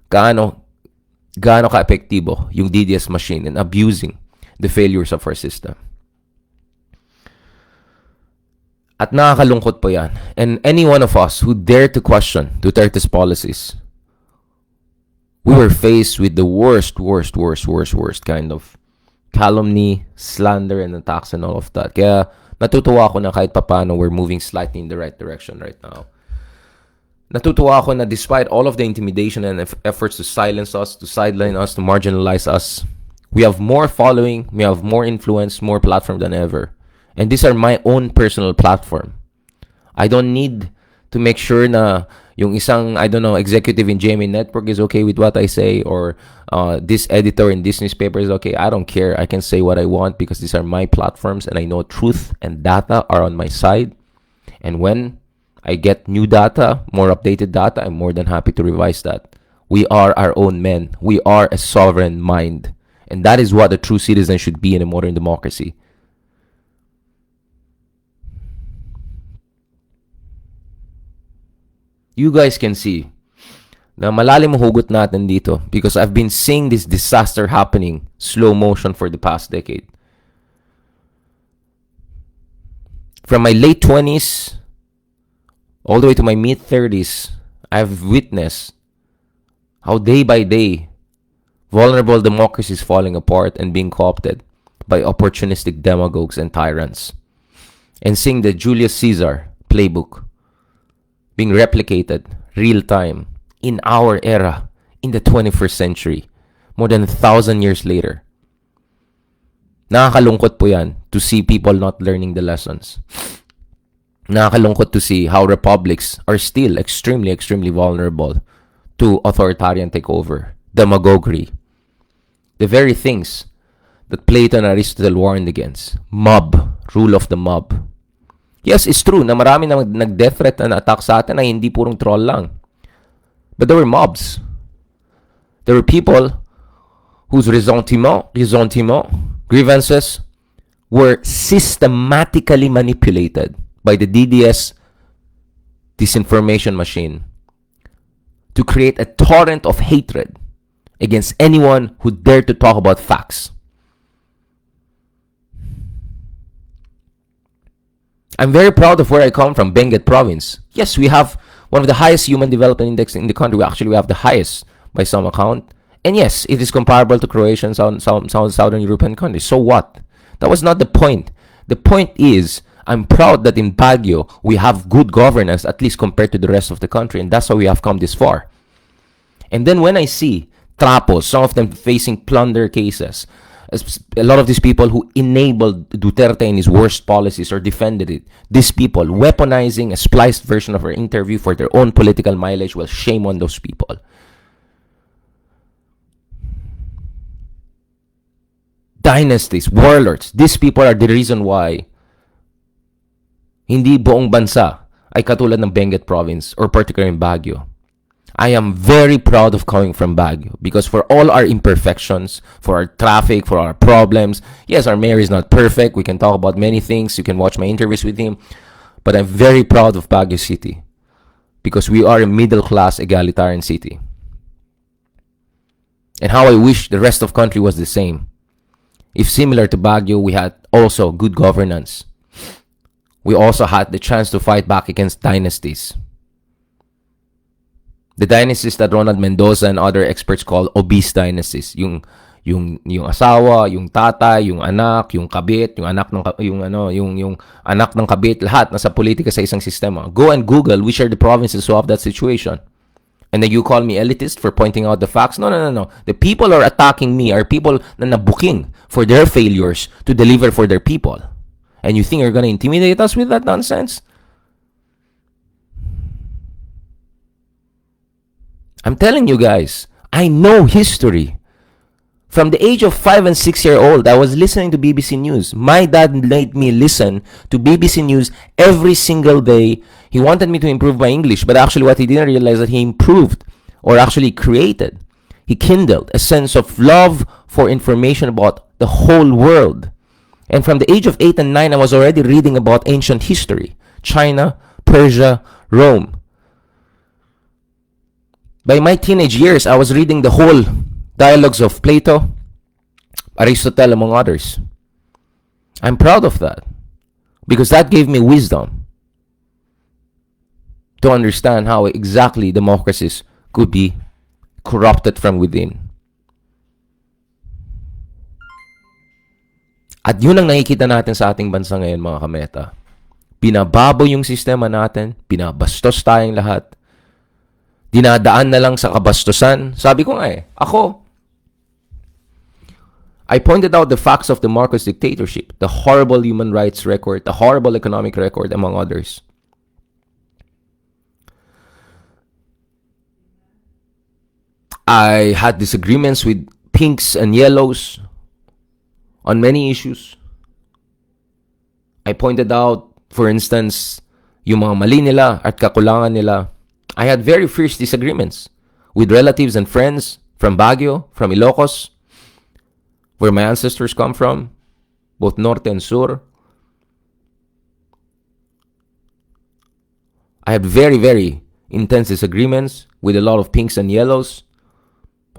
[SPEAKER 1] gaano ka-epektibo yung DDS machine in abusing the failures of our system. At nakakalungkot po yan. And any one of us who dare to question Duterte's policies, we were faced with the worst kind of calumny, slander, and attacks and all of that. Kaya natutuwa ako na kahit papano we're moving slightly in the right direction right now. Natutuwa ako na despite all of the intimidation and efforts to silence us, to sideline us, to marginalize us, we have more following, we have more influence, more platform than ever. And these are my own personal platform. I don't need to make sure na yung isang, executive in GMA Network is okay with what I say, or this editor in this newspaper is okay. I don't care. I can say what I want because these are my platforms and I know truth and data are on my side. And when I get new data, more updated data, I'm more than happy to revise that. We are our own men. We are a sovereign mind. And that is what a true citizen should be in a modern democracy. You guys can see na malalim ang hugot natin dito because I've been seeing this disaster happening slow motion for the past decade. From my late 20s all the way to my mid-30s, I've witnessed how day by day vulnerable democracy is falling apart and being co-opted by opportunistic demagogues and tyrants. And seeing the Julius Caesar playbook being replicated real time in our era, in the 21st century, more than 1,000 years later. Nakakalungkot po yan to see people not learning the lessons. Nakakalungkot to see how republics are still extremely vulnerable to authoritarian takeover, demagoguery, the very things that Plato and Aristotle warned against. Mob, rule of the mob. Yes, it's true na marami na nag-death threat na attack sa atin ay hindi purong troll lang. But there were mobs. There were people whose ressentiment, grievances were systematically manipulated by the DDS disinformation machine to create a torrent of hatred against anyone who dared to talk about facts. I'm very proud of where I come from, Benguet Province. Yes, we have one of the highest human development index in the country. We have the highest by some account. And yes, it is comparable to Croatia and Southern European countries. So what? That was not the point. The point is, I'm proud that in Baguio, we have good governance, at least compared to the rest of the country. And that's how we have come this far. And then when I see trapos, some of them facing plunder cases, a lot of these people who enabled Duterte in his worst policies or defended it, these people weaponizing a spliced version of our interview for their own political mileage, well, shame on those people. dynasties, warlords. These people are the reason why hindi buong bansa ay katulad ng Benguet province or particularly in Baguio. I am very proud of coming from Baguio because for all our imperfections, for our traffic, for our problems, yes, our mayor is not perfect. We can talk about many things. You can watch my interviews with him. But I'm very proud of Baguio City because we are a middle-class egalitarian city. And how I wish the rest of country was the same. If similar to Baguio, we had also good governance. We also had the chance to fight back against dynasties. The dynasties that Ronald Mendoza and other experts call obese dynasties. Yung asawa, yung tatay, yung anak, yung kabit, yung anak ng kabit, lahat nasa politika sa isang sistema. Go and Google which are the provinces who have that situation. And then you call me elitist for pointing out the facts? No. The people who are attacking me are people na nabuking for their failures to deliver for their people. And you think you're gonna intimidate us with that nonsense? I'm telling you guys, I know history. From the age of 5 and 6 year old, I was listening to BBC News. My dad made me listen to BBC News every single day. He wanted me to improve my English, but actually what he didn't realize that he improved or actually created. He kindled a sense of love for information about the whole world. And from the age of 8 and 9, I was already reading about ancient history. China, Persia, Rome. By my teenage years, I was reading the whole dialogues of Plato, Aristotle, among others. I'm proud of that because that gave me wisdom to understand how exactly democracies could be corrupted from within. At yun ang nakikita natin sa ating bansa ngayon, mga kameta. Pinababo yung sistema natin, pinabastos tayong lahat. Dinadaan na lang sa kabastusan. Sabi ko nga I pointed out the facts of the Marcos dictatorship, the horrible human rights record, the horrible economic record, among others. I had disagreements with pinks and yellows on many issues. I pointed out, for instance, yung mga mali nila at kakulangan nila. I had very fierce disagreements with relatives and friends from Baguio, from Ilocos, where my ancestors come from, both Norte and Sur. I had very, very intense disagreements with a lot of pinks and yellows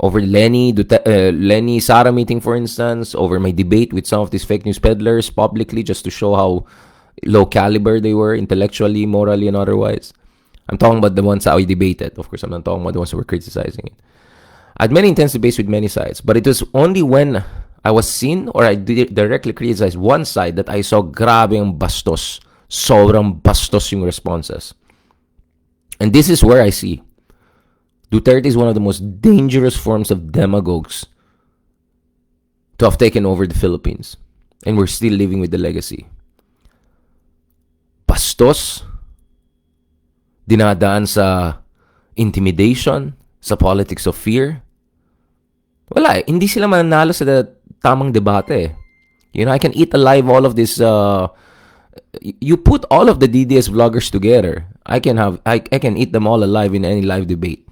[SPEAKER 1] over Lenny Sara meeting, for instance, over my debate with some of these fake news peddlers publicly just to show how low caliber they were intellectually, morally, and otherwise. I'm talking about the ones that I debated. Of course, I'm not talking about the ones who were criticizing it. I had many intense debates with many sides, but it was only when I was seen or I directly criticized one side that I saw grabe ang bastos. Sobrang bastos yung responses. And this is where I see Duterte is one of the most dangerous forms of demagogues to have taken over the Philippines. And we're still living with the legacy. Bastos, dinadaan sa intimidation, sa politics of fear. Wala hindi sila mananalo sa tamang debate. You know, I can eat alive all of this. You put all of the DDS vloggers together, I can eat them all alive in any live debate.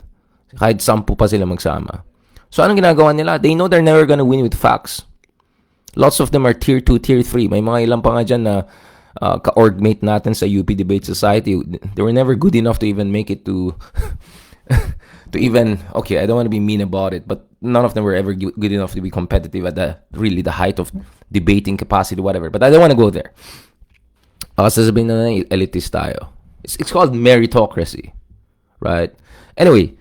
[SPEAKER 1] Kahit 10 pa sila magsama. So anong ginagawa nila? They know they're never gonna win with facts. Lots of them are tier 2, tier 3. May mga ilang pa nga dyan na ka-orgmate natin sa UP Debate Society. They were never good enough to even make it to to even, okay, I don't want to be mean about it, but none of them were ever good enough to be competitive at the height of debating capacity, whatever. But I don't want to go there. Sasabihin na elitist tayo. It's called meritocracy. Right? Anyway,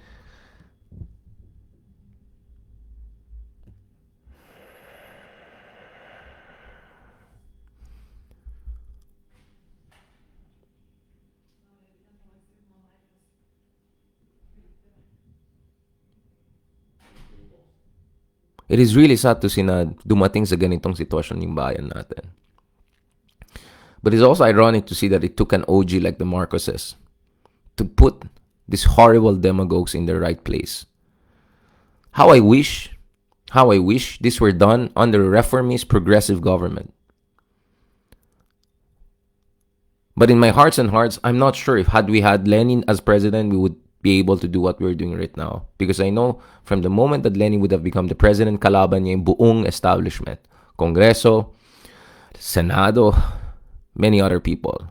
[SPEAKER 1] it is really sad to see na dumating sa ganitong sitwasyon yung bayan natin. But it's also ironic to see that it took an OG like the Marcoses to put these horrible demagogues in the right place. How I wish How I wish this were done under a reformist progressive government. But in my hearts and hearts, I'm not sure if had we had Lenin as president, we would be able to do what we're doing right now. Because I know from the moment that Lenin would have become the president, kalaban niya yung buong establishment. Kongreso, Senado, many other people.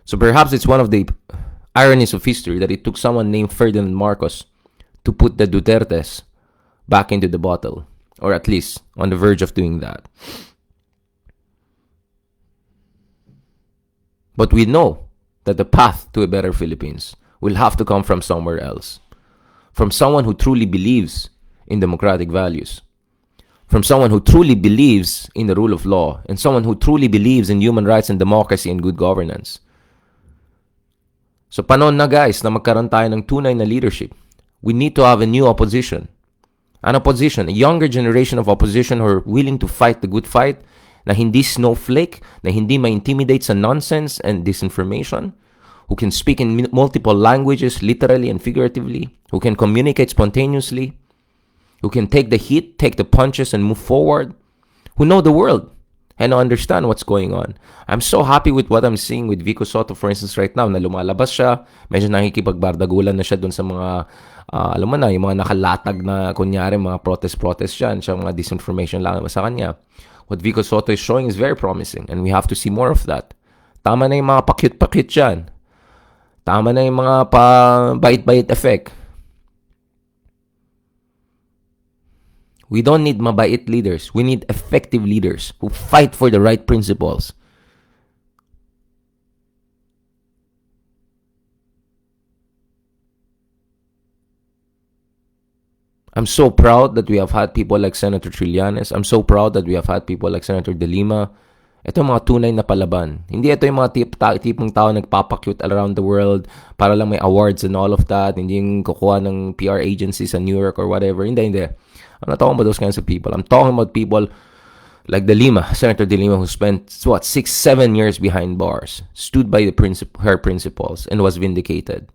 [SPEAKER 1] So perhaps it's one of the ironies of history that it took someone named Ferdinand Marcos to put the Dutertes back into the bottle. Or at least on the verge of doing that. But we know that the path to a better Philippines will have to come from somewhere else. From someone who truly believes in democratic values. From someone who truly believes in the rule of law. And someone who truly believes in human rights and democracy and good governance. So panahon na guys na magkaroon tayo ng tunay na leadership. We need to have a new opposition. An opposition, a younger generation of opposition who are willing to fight the good fight, na hindi snowflake, na hindi ma-intimidate sa nonsense and disinformation, who can speak in multiple languages, literally and figuratively, who can communicate spontaneously, who can take the heat, take the punches, and move forward, who know the world and understand what's going on. I'm so happy with what I'm seeing with Vico Soto, for instance, right now, na lumalabas siya, medyo nakikipagbardagulan na siya dun sa mga, alam mo na, yung mga nakalatag na, kunyari, mga protest yan, siya mga disinformation lang sa kanya. What Vico Soto is showing is very promising, and we have to see more of that. Tama na yung mga pakit-pakit dyan. Tama na yung mga pa-bait-bait effect. We don't need mabait leaders. We need effective leaders who fight for the right principles. I'm so proud that we have had people like Senator Trillanes. I'm so proud that we have had people like Senator De Lima. Ito yung mga tunay na palaban. Hindi ito yung mga tipong tao nagpapakyut around the world para lang may awards and all of that. Hindi yung kukuha ng PR agencies sa New York or whatever. Hindi. I'm not talking about those kinds of people. I'm talking about people like De Lima, Senator De Lima, who spent, 6-7 years behind bars, stood by her principles, and was vindicated.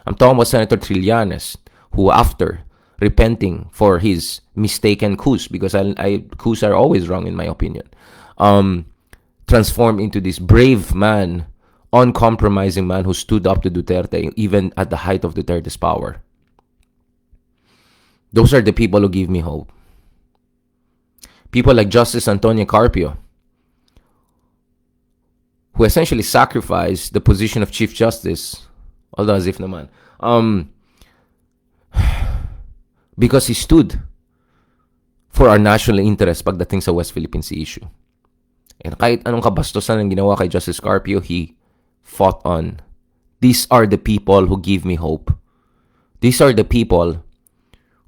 [SPEAKER 1] I'm talking about Senator Trillanes, who after repenting for his mistaken coups, because coups are always wrong in my opinion, transformed into this brave man, uncompromising man who stood up to Duterte even at the height of Duterte's power. Those are the people who give me hope. People like Justice Antonio Carpio, who essentially sacrificed the position of Chief Justice, although as if naman, because he stood for our national interest pagdating sa West Philippine Sea issue. And kahit anong kabastusan ang ginawa kay Justice Carpio, he fought on. These are the people who give me hope. These are the people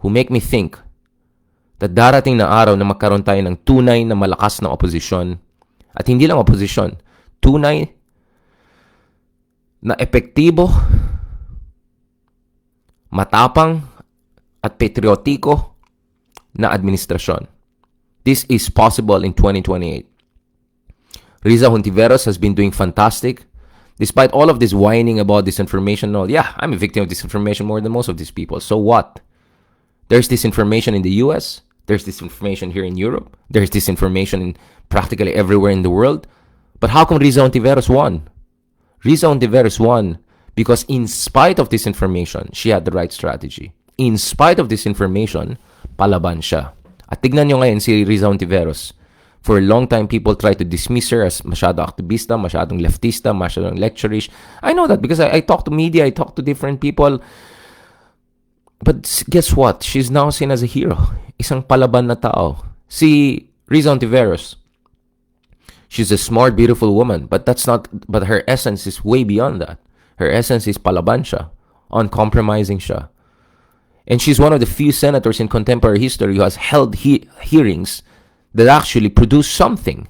[SPEAKER 1] who make me think that darating na araw na magkaroon tayo ng tunay na malakas na oposisyon. At hindi lang oposisyon, tunay na epektibo, matapang, at patriotiko na administrasyon. This is possible in 2028. Riza Hontiveros has been doing fantastic. Despite all of this whining about disinformation and all, yeah, I'm a victim of disinformation more than most of these people. So what? There's disinformation in the US. There's disinformation here in Europe. There's disinformation in practically everywhere in the world. But how come Riza Hontiveros won? Riza Hontiveros won because in spite of disinformation, she had the right strategy. In spite of disinformation, palaban siya. At tignan nyo ngayon si Riza Hontiveros. For a long time, people try to dismiss her as masyado aktivista, masyadong leftista, masyadong lecturish. I know that because I talk to media, I talk to different people. But guess what? She's now seen as a hero. Isang palaban na tao. Si Riza Hontiveros. She's a smart, beautiful woman. But her essence is way beyond that. Her essence is palaban siya. Uncompromising siya. And she's one of the few senators in contemporary history who has held hearings that actually produced something.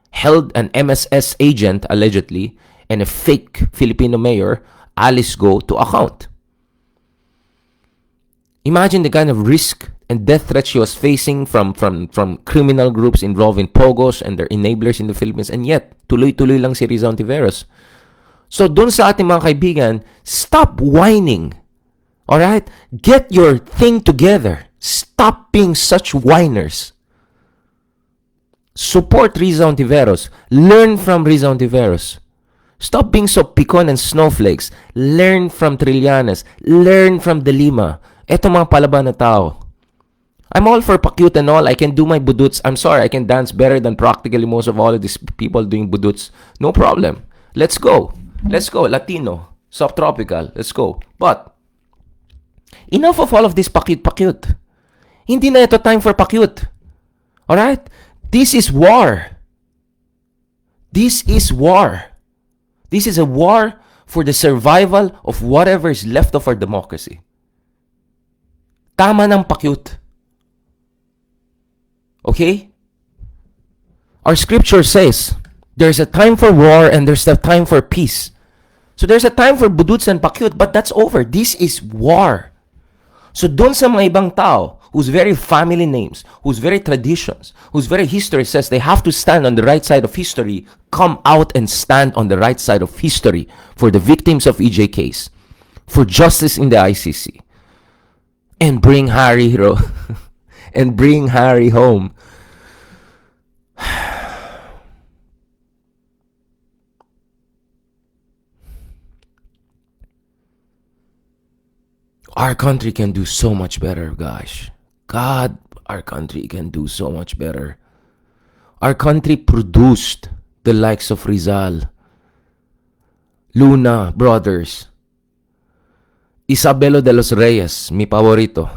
[SPEAKER 1] Held an MSS agent, allegedly, and a fake Filipino mayor, Alice Go, to account. Imagine the kind of risk and death threat she was facing from criminal groups involved in Pogos and their enablers in the Philippines. And yet, tuloy-tuloy lang si Riza Hontiveros. So, dun sa ating mga kaibigan, stop whining. Alright? Get your thing together. Stop being such whiners. Support Riza Ontiveros. Learn from Riza Ontiveros. Stop being so picon and snowflakes. Learn from Trillanes. Learn from De Lima. Eto mga palaban na tao. I'm all for pakyut and all. I can do my buduts. I'm sorry, I can dance better than practically most of all of these people doing buduts. No problem. Let's go. Let's go. Latino. Subtropical. Let's go. But, enough of all of this pakyut. Hindi na ito time for pakyut. Alright? This is war. This is war. This is a war for the survival of whatever is left of our democracy. Tama ng pakyut. Okay? Our scripture says, there's a time for war and there's a time for peace. So there's a time for buduts and pakyut, but that's over. This is war. So doon sa mga ibang tao, whose very family names, whose very traditions, whose very history says they have to stand on the right side of history, come out and stand on the right side of history for the victims of EJ case, for justice in the ICC, and bring Harry and bring Harry home. Our country can do so much better, gosh. God, our country can do so much better. Our country produced the likes of Rizal, Luna brothers, Isabelo de los Reyes, mi favorito.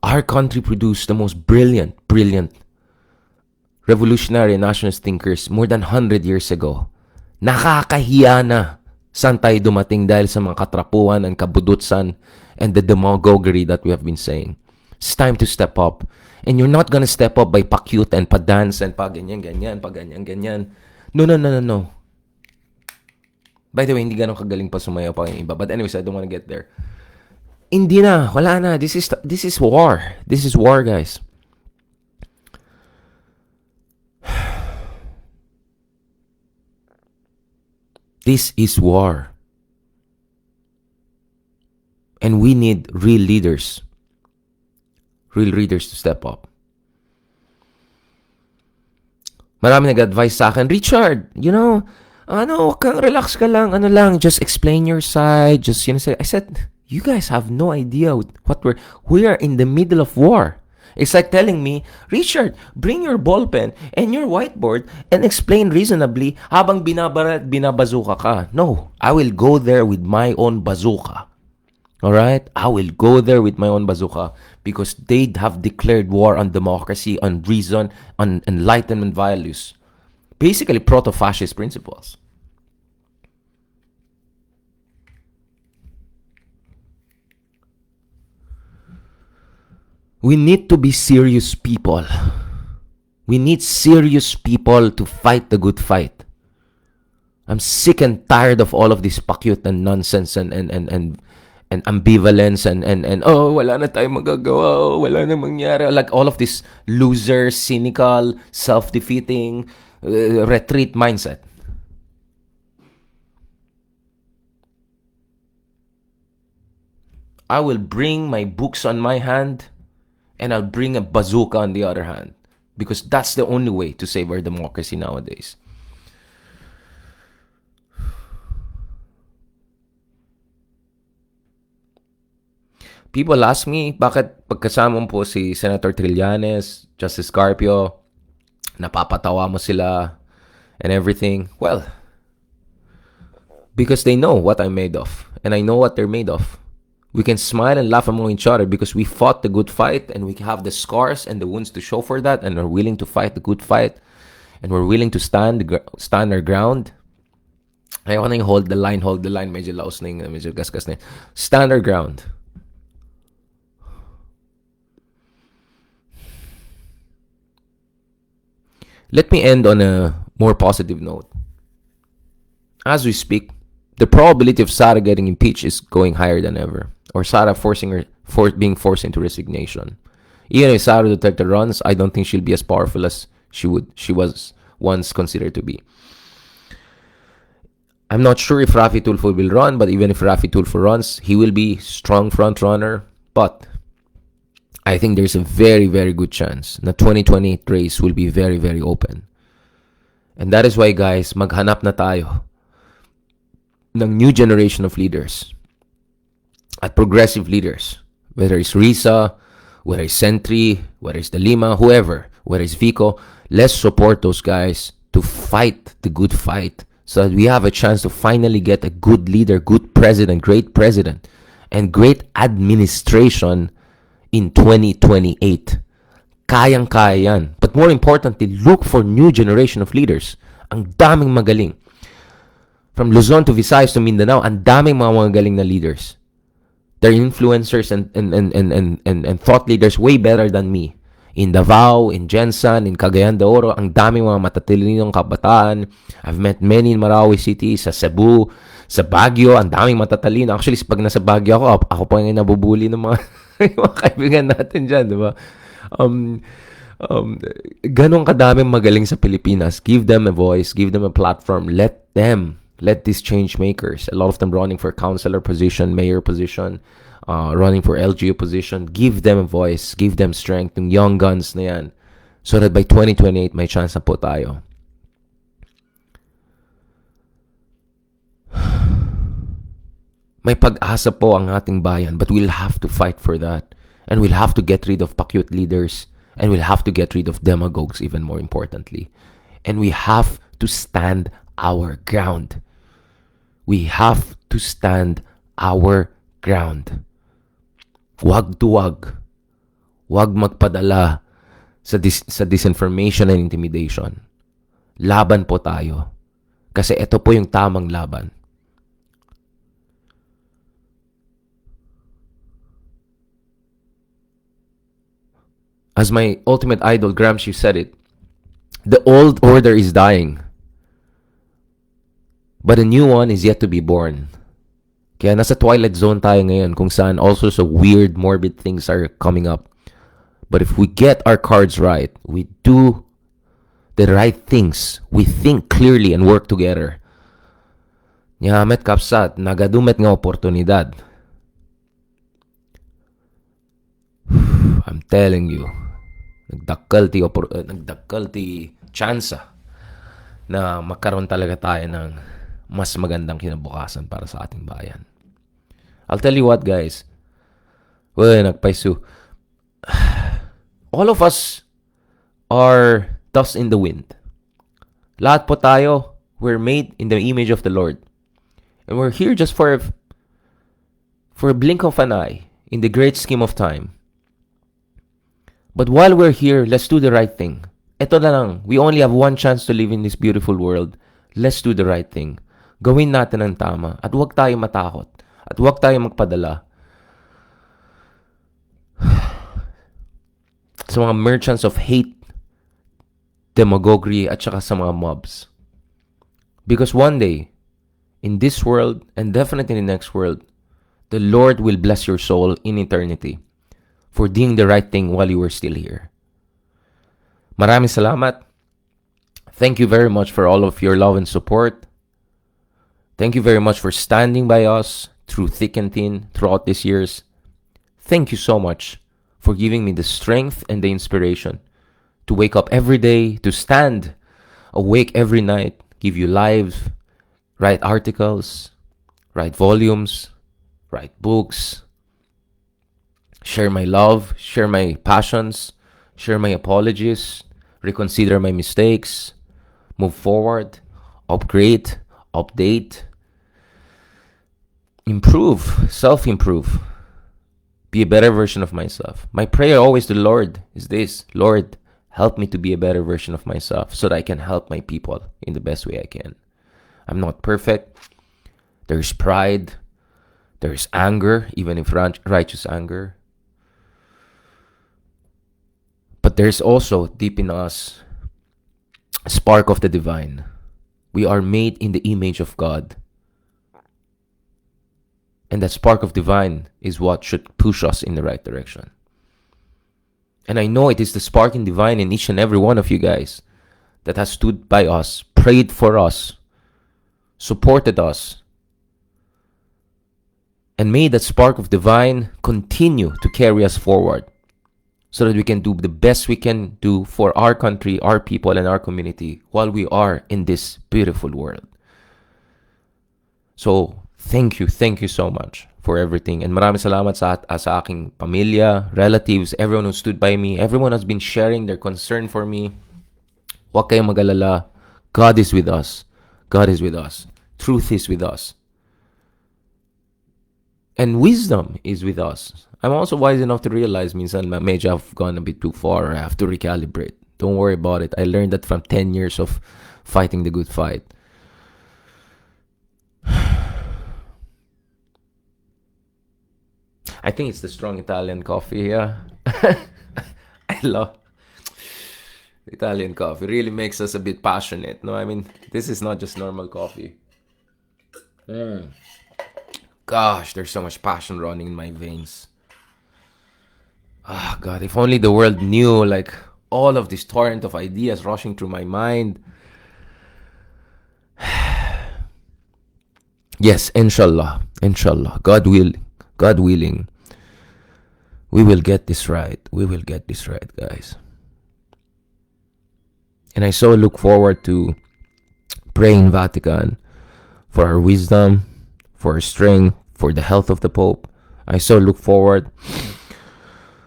[SPEAKER 1] Our country produced the most brilliant revolutionary and nationalist thinkers more than 100 years ago. Nakakahiya na saan tayo dumating dahil sa mga katrapuan and kabudutsan and the demagoguery that we have been saying. It's time to step up. And you're not gonna step up by pakyut and padance and paganyan-ganyan, paganyan-ganyan. No. By the way, hindi ganun kagaling pa sumayaw pa yung iba. But anyways, I don't wanna get there. Hindi na, wala na. This is war. This is war, guys. This is war. And we need real leaders. Real leaders to step up. Marami nag-advise sa akin, Richard, relax ka lang, just explain your side, I said, you guys have no idea we are in the middle of war. It's like telling me, Richard, bring your ballpen and your whiteboard and explain reasonably habang binabazuka ka. No, I will go there with my own bazooka. Alright? I will go there with my own bazooka because they have declared war on democracy, on reason, on enlightenment values. Basically, proto-fascist principles. We need to be serious people. We need serious people to fight the good fight. I'm sick and tired of all of this pakyut and nonsense and ambivalence and wala na tayong magagawa, wala na mangyari. Like all of this loser, cynical, self-defeating, retreat mindset. I will bring my books on my hand and I'll bring a bazooka on the other hand. Because that's the only way to save our democracy nowadays. People ask me, bakit pagkasama mo po si Senator Trillanes, Justice Carpio, napapatawa mo sila, and everything? Well, because they know what I'm made of, and I know what they're made of. We can smile and laugh among each other because we fought the good fight and we have the scars and the wounds to show for that, and are willing to fight the good fight, and we're willing to stand our ground. Ayaw ko na yung hold the line, medyo laos na yung, medyo gasgas na yung. Stand our ground. Let me end on a more positive note. As we speak, the probability of Sara getting impeached is going higher than ever. Or Sara being forced into resignation. Even if Sara Duterte runs, I don't think she'll be as powerful as she was once considered to be. I'm not sure if Rafi Tulfo will run, but even if Rafi Tulfo runs, he will be strong front runner. But I think there's a very, very good chance na 2028 race will be very, very open. And that is why, guys, maghanap na tayo ng new generation of leaders at progressive leaders. Whether it's Risa, whether it's Sentry, whether it's De Lima, whoever, whether it's Vico, let's support those guys to fight the good fight so that we have a chance to finally get a good leader, good president, and great administration in 2028. Kayang-kaya yan. But more importantly, look for new generation of leaders. Ang daming magaling. From Luzon to Visayas to Mindanao, ang daming mga magaling na leaders. They're influencers and thought leaders way better than me. In Davao, in Jensan, in Cagayan de Oro, ang daming mga matatilinong kabataan. I've met many in Marawi City, sa Cebu, sa Baguio, ang daming matatalino. Actually, pag nasa Baguio ako pa yung nabubuli ng mga, mga kaibigan natin dyan, di ba? Ganong kadaming magaling sa Pilipinas. Give them a voice, give them a platform, let these change makers, a lot of them running for councilor position, mayor position, running for LGU position, give them a voice, give them strength, yung young guns na yan, so that by 2028 may chance na po tayo. May pag-asa po ang ating bayan, but we'll have to fight for that. And we'll have to get rid of pakyut leaders. And we'll have to get rid of demagogues, even more importantly. And we have to stand our ground. We have to stand our ground. Wag duwag. Wag magpadala sa disinformation and intimidation. Laban po tayo. Kasi ito po yung tamang laban. As my ultimate idol, Gramsci, said it, the old order is dying. But a new one is yet to be born. Kaya nasa twilight zone tayo ngayon kung saan all sorts of weird, morbid things are coming up. But if we get our cards right, we do the right things, we think clearly and work together. Nyamet kapsat, nagadumet nga oportunidad. I'm telling you, nagdakkel ti tsansa na magkaroon talaga tayo ng mas magandang kinabukasan para sa ating bayan. I'll tell you what, guys. Nagpaisu. All of us are dust in the wind. Lahat po tayo, we're made in the image of the Lord. And we're here just for a blink of an eye in the great scheme of time. But while we're here, let's do the right thing. Ito na lang. We only have one chance to live in this beautiful world. Let's do the right thing. Gawin natin ang tama. At huwag tayo matakot. At huwag tayo magpadala sa mga merchants of hate, demagoguery, at saka sa mga mobs. Because one day, in this world, and definitely in the next world, the Lord will bless your soul in eternity for doing the right thing while you were still here. Maraming salamat. Thank you very much for all of your love and support. Thank you very much for standing by us through thick and thin throughout these years. Thank you so much for giving me the strength and the inspiration to wake up every day, to stand awake every night, give you live, write articles, write volumes, write books, share my love, share my passions, share my apologies, reconsider my mistakes, move forward, upgrade, update, improve, self-improve, be a better version of myself. My prayer always to the Lord is this: Lord, help me to be a better version of myself so that I can help my people in the best way I can. I'm not perfect. There's pride. There's anger, even if righteous anger. But there's also deep in us a spark of the divine. We are made in the image of God. And that spark of divine is what should push us in the right direction. And I know it is the spark in divine in each and every one of you guys that has stood by us, prayed for us, supported us. And may that spark of divine continue to carry us forward so that we can do the best we can do for our country, our people, and our community while we are in this beautiful world. So, thank you so much for everything. And maraming salamat sa aking pamilya, relatives, everyone who stood by me, everyone has been sharing their concern for me. Huwag kayong mag-alala. God is with us. God is with us. Truth is with us. And wisdom is with us. I'm also wise enough to realize minsan medyo I've gone a bit too far. I have to recalibrate. Don't worry about it. I learned that from 10 years of fighting the good fight. I think it's the strong Italian coffee, yeah. I love Italian coffee. It really makes us a bit passionate. No, I mean, this is not just normal coffee. Gosh, there's so much passion running in my veins. Ah, God, if only the world knew, like, all of this torrent of ideas rushing through my mind. Yes, inshallah, God willing, we will get this right. We will get this right, guys. And I so look forward to praying in Vatican for our wisdom, for our strength, for the health of the Pope. I so look forward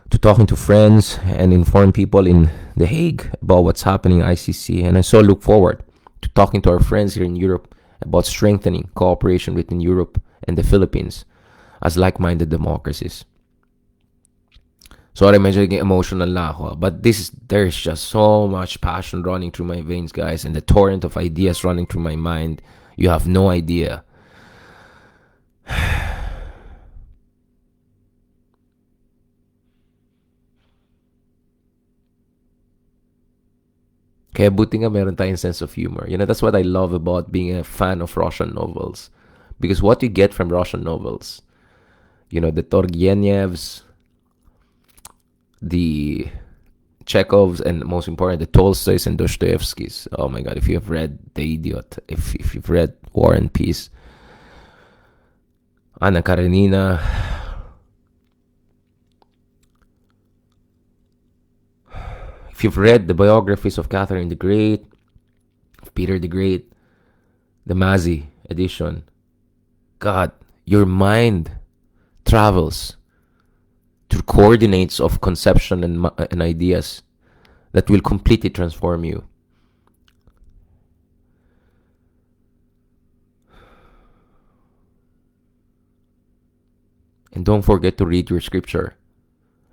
[SPEAKER 1] to talking to friends and inform people in The Hague about what's happening in ICC. And I so look forward to talking to our friends here in Europe about strengthening cooperation within Europe and the Philippines as like-minded democracies. Sorry, medyo naging emotional na ako. But there's just so much passion running through my veins, guys. And the torrent of ideas running through my mind. You have no idea. Kaya buti nga meron tayong sense of humor. You know, that's what I love about being a fan of Russian novels. Because what you get from Russian novels, you know, the Turgenevs, the Chekhovs, and most important, the Tolstoys and Dostoevskys. Oh my God, if you have read The Idiot, if you've read War and Peace, Anna Karenina, if you've read the biographies of Catherine the Great, of Peter the Great, the Mazzi edition, God, your mind travels through coordinates of conception and ideas that will completely transform you. And don't forget to read your scripture.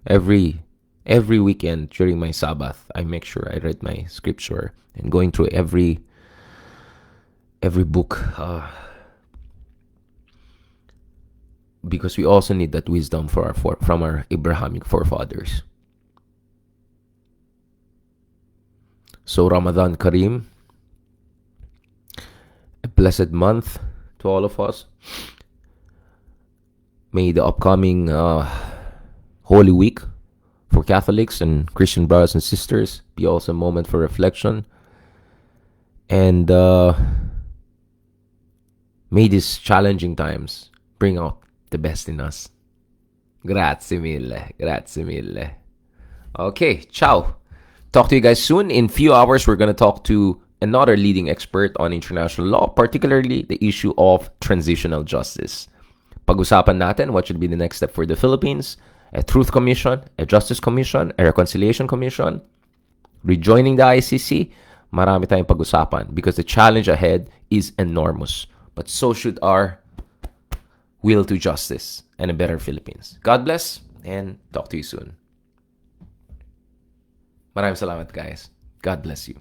[SPEAKER 1] Every weekend during my Sabbath, I make sure I read my scripture and going through every book. Because we also need that wisdom from our Abrahamic forefathers. So Ramadan Kareem, a blessed month to all of us. May the upcoming Holy Week for Catholics and Christian brothers and sisters be also a moment for reflection. And may these challenging times bring out the best in us. Grazie mille. Okay, ciao. Talk to you guys soon. In a few hours, we're going to talk to another leading expert on international law, particularly the issue of transitional justice. Pag-usapan natin what should be the next step for the Philippines, a Truth Commission, a Justice Commission, a Reconciliation Commission, rejoining the ICC. Marami tayong pag-usapan because the challenge ahead is enormous. But so should our will to justice and a better Philippines. God bless and talk to you soon. Maraming salamat, guys. God bless you.